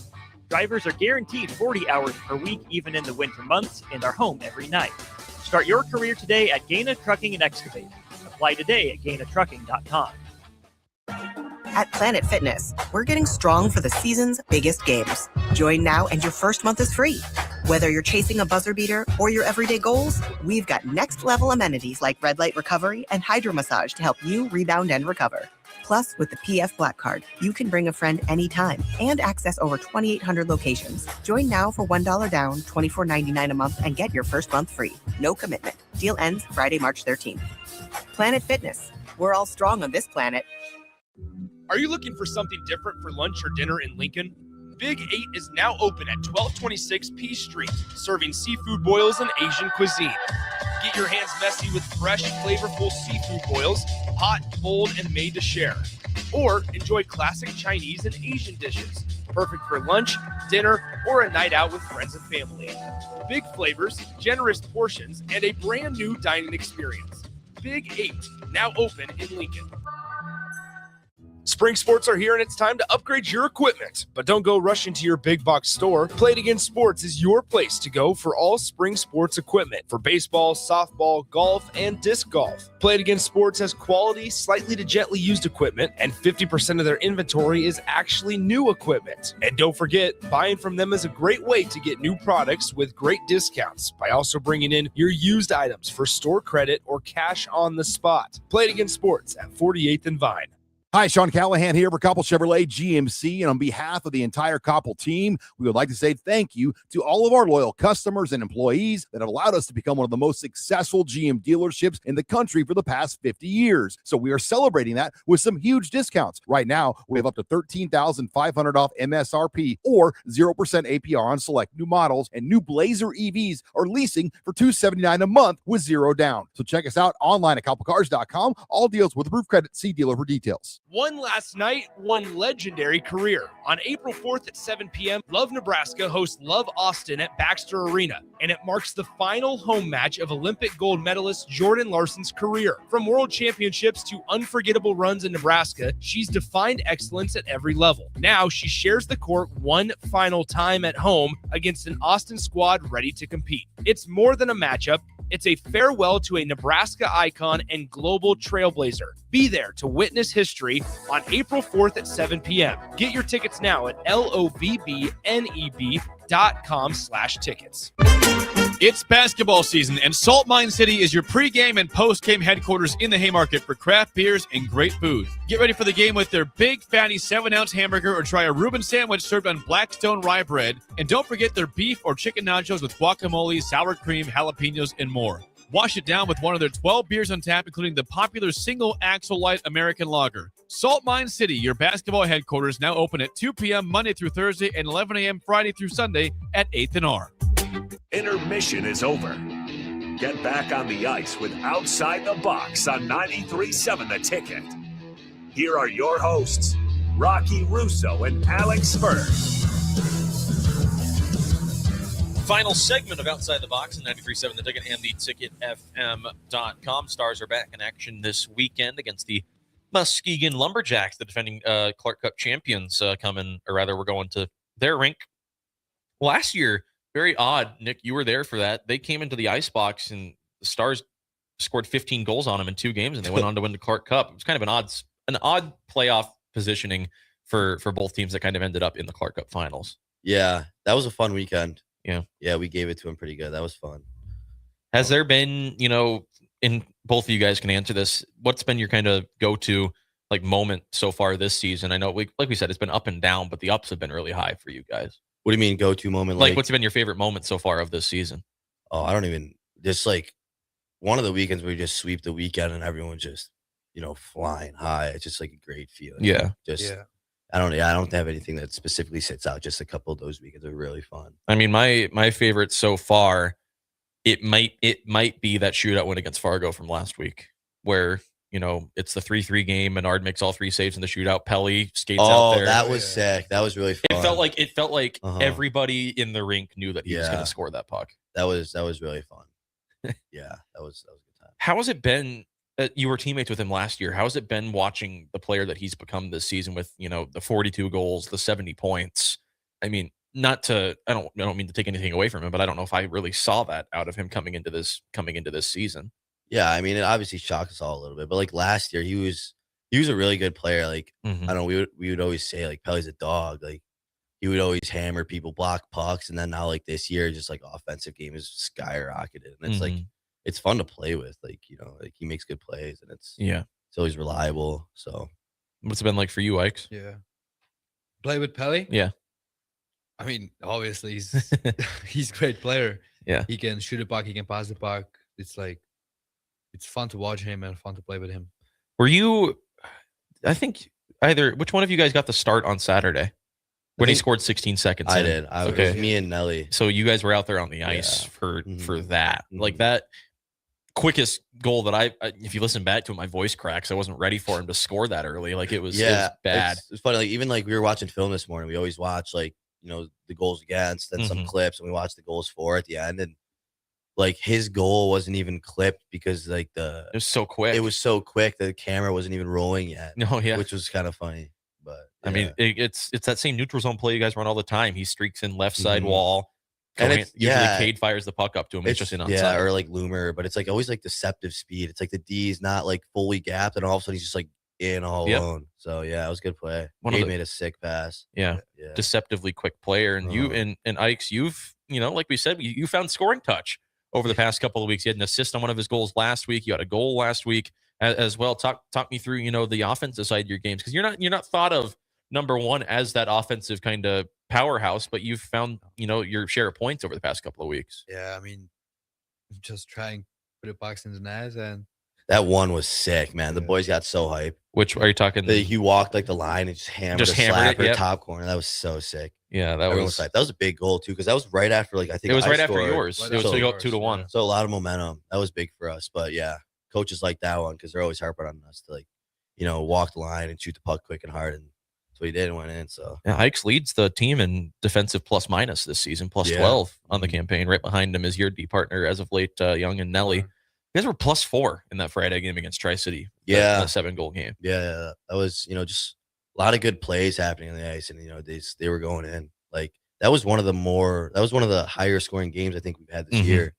Drivers are guaranteed 40 hours per week, even in the winter months, and are home every night. Start your career today at Gaina Trucking and Excavating. Apply today at GainaTrucking.com. At Planet Fitness, we're getting strong for the season's biggest games. Join now and your first month is free. Whether you're chasing a buzzer beater or your everyday goals, we've got next level amenities like red light recovery and hydro massage to help you rebound and recover. Plus, with the PF Black Card, you can bring a friend anytime and access over 2,800 locations. Join now for $1 down, $24.99 a month, and get your first month free. No commitment. Deal ends Friday, March 13th. Planet Fitness. We're all strong on this planet. Are you looking for something different for lunch or dinner in Lincoln? Big 8 is now open at 1226 P Street, serving seafood boils and Asian cuisine. Get your hands messy with fresh, flavorful seafood boils, hot, cold, and made to share. Or enjoy classic Chinese and Asian dishes, perfect for lunch, dinner, or a night out with friends and family. Big flavors, generous portions, and a brand new dining experience. Big 8, now open in Lincoln. Spring Sports are here and it's time to upgrade your equipment. But don't go rushing to your big box store. Play It Again Sports is your place to go for all spring sports equipment for baseball, softball, golf, and disc golf. Play It Again Sports has quality, slightly to gently used equipment, and 50% of their inventory is actually new equipment. And don't forget, buying from them is a great way to get new products with great discounts by also bringing in your used items for store credit or cash on the spot. Play It Again Sports at 48th and Vine. Hi, Sean Callahan here for Koppel Chevrolet GMC, and on behalf of the entire Koppel team, we would like to say thank you to all of our loyal customers and employees that have allowed us to become one of the most successful GM dealerships in the country for the past 50 years. So we are celebrating that with some huge discounts. Right now, we have up to $13,500 off MSRP or 0% APR on select new models, and new Blazer EVs are leasing for $279 a month with zero down. So check us out online at KoppelCars.com. All deals with approved credit. See dealer for details. One last night, one legendary career. On April 4th at 7 p.m., Love Nebraska hosts Love Austin at Baxter Arena, and it marks the final home match of Olympic gold medalist Jordan Larson's career. From world championships to unforgettable runs in Nebraska, she's defined excellence at every level. Now she shares the court one final time at home against an Austin squad ready to compete. It's more than a matchup. It's a farewell to a Nebraska icon and global trailblazer. Be there to witness history on April 4th at 7 p.m. Get your tickets now at lovebneb.com/tickets. It's basketball season, and Salt Mine City is your pregame and postgame headquarters in the Haymarket for craft beers and great food. Get ready for the game with their big, fatty 7-ounce hamburger or try a Reuben sandwich served on Blackstone rye bread. And don't forget their beef or chicken nachos with guacamole, sour cream, jalapenos, and more. Wash it down with one of their 12 beers on tap, including the popular Single Axle Light American Lager. Salt Mine City, your basketball headquarters, now open at 2 p.m. Monday through Thursday and 11 a.m. Friday through Sunday at 8th and R. Intermission is over. Get back on the ice with Outside the Box on 93.7 The Ticket. Here are your hosts, Rocky Russo and Alex Spur. Final segment of Outside the Box on 93.7 The Ticket and theticketfm.com. Stars are back in action this weekend against the Muskegon Lumberjacks, the defending Clark Cup champions, we're going to their rink. Last year, very odd, Nick, you were there for that. They came into the ice box and the Stars scored 15 goals on them in 2 games, and they went on to win the Clark Cup. It was kind of an odd playoff positioning for both teams that kind of ended up in the Clark Cup finals. Yeah, that was a fun weekend. Yeah, we gave it to him pretty good. That was fun. Has there been, in both of you guys can answer this, what's been your kind of go-to moment so far this season? I know, like we said, it's been up and down, but the ups have been really high for you guys. What do you mean go-to moment? What's been your favorite moment so far of this season? Oh, I don't even, just one of the weekends where we just sweep the weekend and everyone's just, flying high. It's just a great feeling. Yeah. I don't have anything that specifically sits out. Just a couple of those weekends are really fun. I mean, my favorite so far, it might be that shootout win against Fargo from last week, where it's the 3-3 game. Menard makes all 3 saves in the shootout. Pelly skates out there. Oh, that was sick. That was really fun. It felt like everybody in the rink knew that he was going to score that puck. That was really fun. Yeah, that was a good time. How has it been? You were teammates with him last year. How has it been watching the player that he's become this season with, the 42 goals, the 70 points? I mean, I don't mean to take anything away from him, but I don't know if I really saw that out of him coming into this season. Yeah, I mean, it obviously shocked us all a little bit, but last year he was a really good player. I don't know, we would always say Pelly's a dog. He would always hammer people, block pucks, and then now this year, just offensive game is skyrocketed, and it's it's fun to play with. He makes good plays, and it's always reliable. So, what's it been like for you, Ikes? Yeah, play with Pelly. Yeah, I mean, obviously he's a great player. Yeah, he can shoot a puck, he can pass the puck. It's fun to watch him and fun to play with him. Were you? I think which one of you guys got the start on Saturday when he scored 16 seconds? I did. It was me and Nelly. So you guys were out there on the ice for that, that quickest goal that if you listen back to it, my voice cracks. I wasn't ready for him to score that early. It was bad. It's funny. Even we were watching film this morning. We always watch the goals against and some clips, and we watch the goals for at the end. And like his goal wasn't even clipped because like it was so quick. It was so quick that the camera wasn't even rolling yet. No, yeah, which was kind of funny. But I mean, it's that same neutral zone play you guys run all the time. He streaks in left side Mhm. wall, and Cohen- it's usually Cade fires the puck up to him. It's just in onside. or like Loomer, but it's like always like deceptive speed. It's like the D is not like fully gapped, and all of a sudden he's just like in all Yep. alone. So yeah, it was a good play. One of He the- made a sick pass. Yeah, Yeah. deceptively quick player, and you and Ikes, you've like we said, you found scoring touch over the past couple of weeks. You had an assist on one of his goals last week. You had a goal last week as well. Talk me through the offensive side of your games, because you're not thought of number one as that offensive kind of powerhouse, but you've found your share of points over the past couple of weeks. Yeah, I mean, just trying to put the pucks in the net, and That one was sick, man. The boys got so hyped. Which are you talking? He walked like the line and just hammered Just a hammered it, slapper yep. top corner. That was so sick. Yeah, that Everyone was hyped. That was a big goal too, because that was right after I think It was I right after scored. yours. It was So- to go 2-1. So a lot of momentum. That was big for us. But yeah, coaches like that one because they're always harping on us to walk the line and shoot the puck quick and hard, and that's what he did and went in. So Yeah, Ikes leads the team in defensive plus minus this season, plus Yeah. 12 on the campaign. Right behind him is your D partner as of late, Young and Nelly. You guys were plus 4 in that Friday game against Tri-City. Yeah. the 7-goal game. yeah, that was just a lot of good plays happening on the ice, and they were going in. Like that was one of the higher scoring games I think we've had this Mhm. year.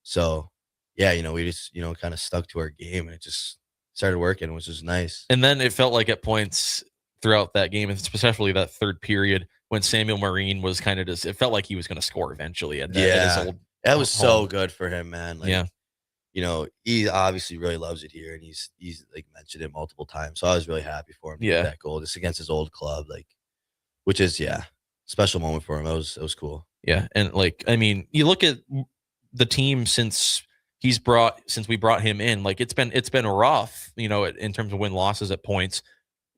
So yeah, we just kind of stuck to our game, and it just started working, which was nice. And then it felt like at points throughout that game, and especially that third period, when Samuel Marine was kind of it felt like he was going to score eventually. At Yeah, his old that was so home. good for him, man. Like, Yeah. He obviously really loves it here, and he's like mentioned it multiple times. So I was really happy for him to Yeah. get that goal just against his old club, which is special moment for him. It was cool. Yeah, and you look at the team since we brought him in. It's been rough, in terms of win losses at points,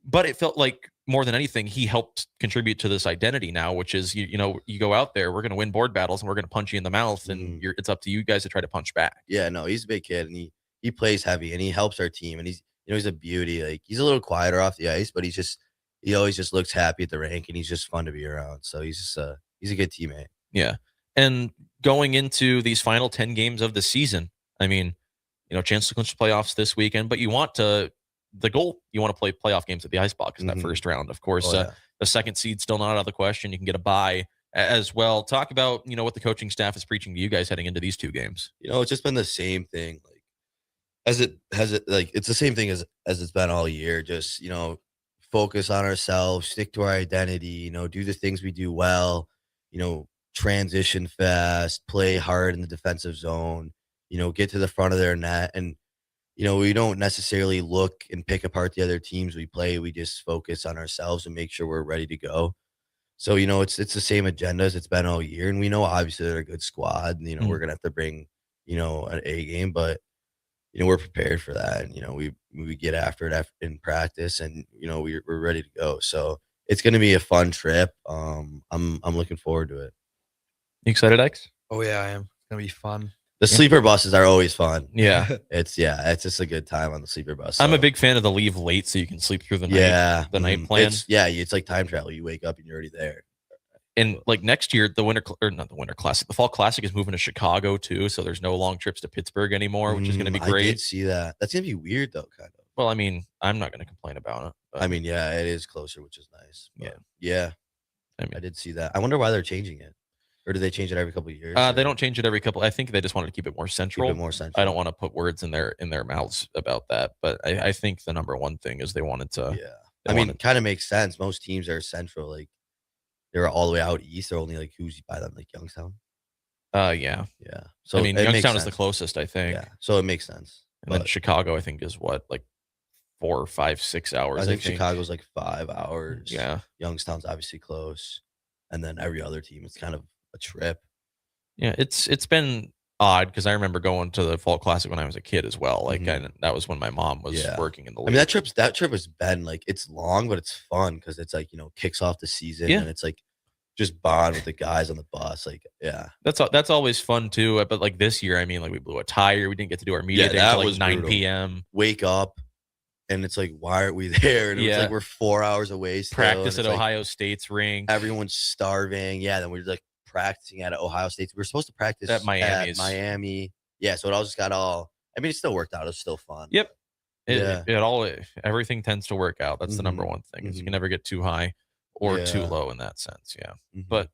but it felt like more than anything he helped contribute to this identity now, which is you go out there, we're going to win board battles, and we're going to punch you in the mouth, and it's up to you guys to try to punch back. Yeah, no, he's a big kid, and he plays heavy, and he helps our team, and he's a beauty. Like he's a little quieter off the ice, but he always just looks happy at the rink, and he's just fun to be around. So he's a good teammate. Yeah. And going into these final 10 games of the season, chance to clinch the playoffs this weekend, but you want to play playoff games at the Ice Box in that first round. Of course, the second seed still not out of the question. You can get a bye as well. Talk about, what the coaching staff is preaching to you guys heading into these two games. It's just been the same thing. It's the same thing as it's been all year. Just, focus on ourselves, stick to our identity, do the things we do well, transition fast, play hard in the defensive zone, get to the front of their net. And, we don't necessarily look and pick apart the other teams we play. We just focus on ourselves and make sure we're ready to go. So, it's the same agenda as it's been all year. And we know obviously they're a good squad, and, we're going to have to bring, an A game, but, we're prepared for that. And, we get after it in practice, and, we're ready to go. So it's going to be a fun trip. I'm looking forward to it. You excited, X? Oh yeah, I am. It's gonna be fun. The sleeper buses are always fun. Yeah. It's just a good time on the sleeper bus. I'm a so. big fan of the leave late so you can sleep through the night. Yeah. The night Mhm. plan. It's like time travel. You wake up and you're already there. And next year, the Fall Classic is moving to Chicago too. So there's no long trips to Pittsburgh anymore, which is going to be great. I did see that. That's going to be weird though, kind of. Well, I'm not going to complain about it. But it is closer, which is nice. But yeah. I did see that. I wonder why they're changing it. Or do they change it every couple of years? They don't change it every couple. I think they just wanted to keep it more central. I don't want to put words in their mouths about that, but I think the number one thing is they wanted to. Yeah, it kind of makes sense. Most teams are central. Like they're all the way out east. They're only who's by them, like Youngstown. Yeah. So it makes Youngstown is the closest, I think. Yeah, so it makes sense. And then Chicago, I think, is 4, 5, 6 hours. I think Chicago's 5 hours. Yeah, Youngstown's obviously close, and then every other team is kind of a trip. Yeah, it's been odd because I remember going to the Fall Classic when I was a kid as well. That was when my mom was working in the league. That trip has been it's long, but it's fun because it's kicks off the season, and it's just bond with the guys on the bus. That's always fun too. But this year, we blew a tire. We didn't get to do our media day until 9 brutal. p.m. Wake up, and it's why aren't we there? And it's we're 4 hours away. Still, Practice and at it's Ohio State's rink. Everyone's starving. Yeah, then we're practicing at Ohio State. We were supposed to practice At Miami's. Miami. Yeah, so it all just got all. I mean, it still worked out. It was still fun. Yep. Everything tends to work out. That's the number one thing. Is you can never get too high or too low in that sense. Yeah. But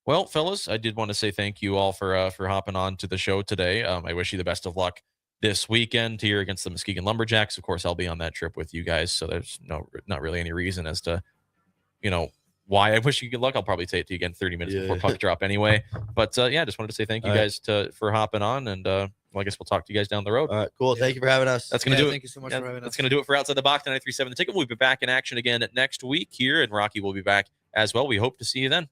well, fellas, I did want to say thank you all for hopping on to the show today. I wish you the best of luck this weekend here against the Muskegon Lumberjacks. Of course, I'll be on that trip with you guys, so there's not really any reason as to, why I wish you good luck. I'll probably say it to you again 30 minutes before puck drop anyway. But yeah, just wanted to say thank you guys for hopping on, and well, I guess we'll talk to you guys down the road. All right, cool. Thank you for having us. That's going to do it. Thank you so much for having us. That's going to do it for Outside the Box 93.7 The Ticket. We'll be back in action again next week here, and Rocky will be back as well. We hope to see you then.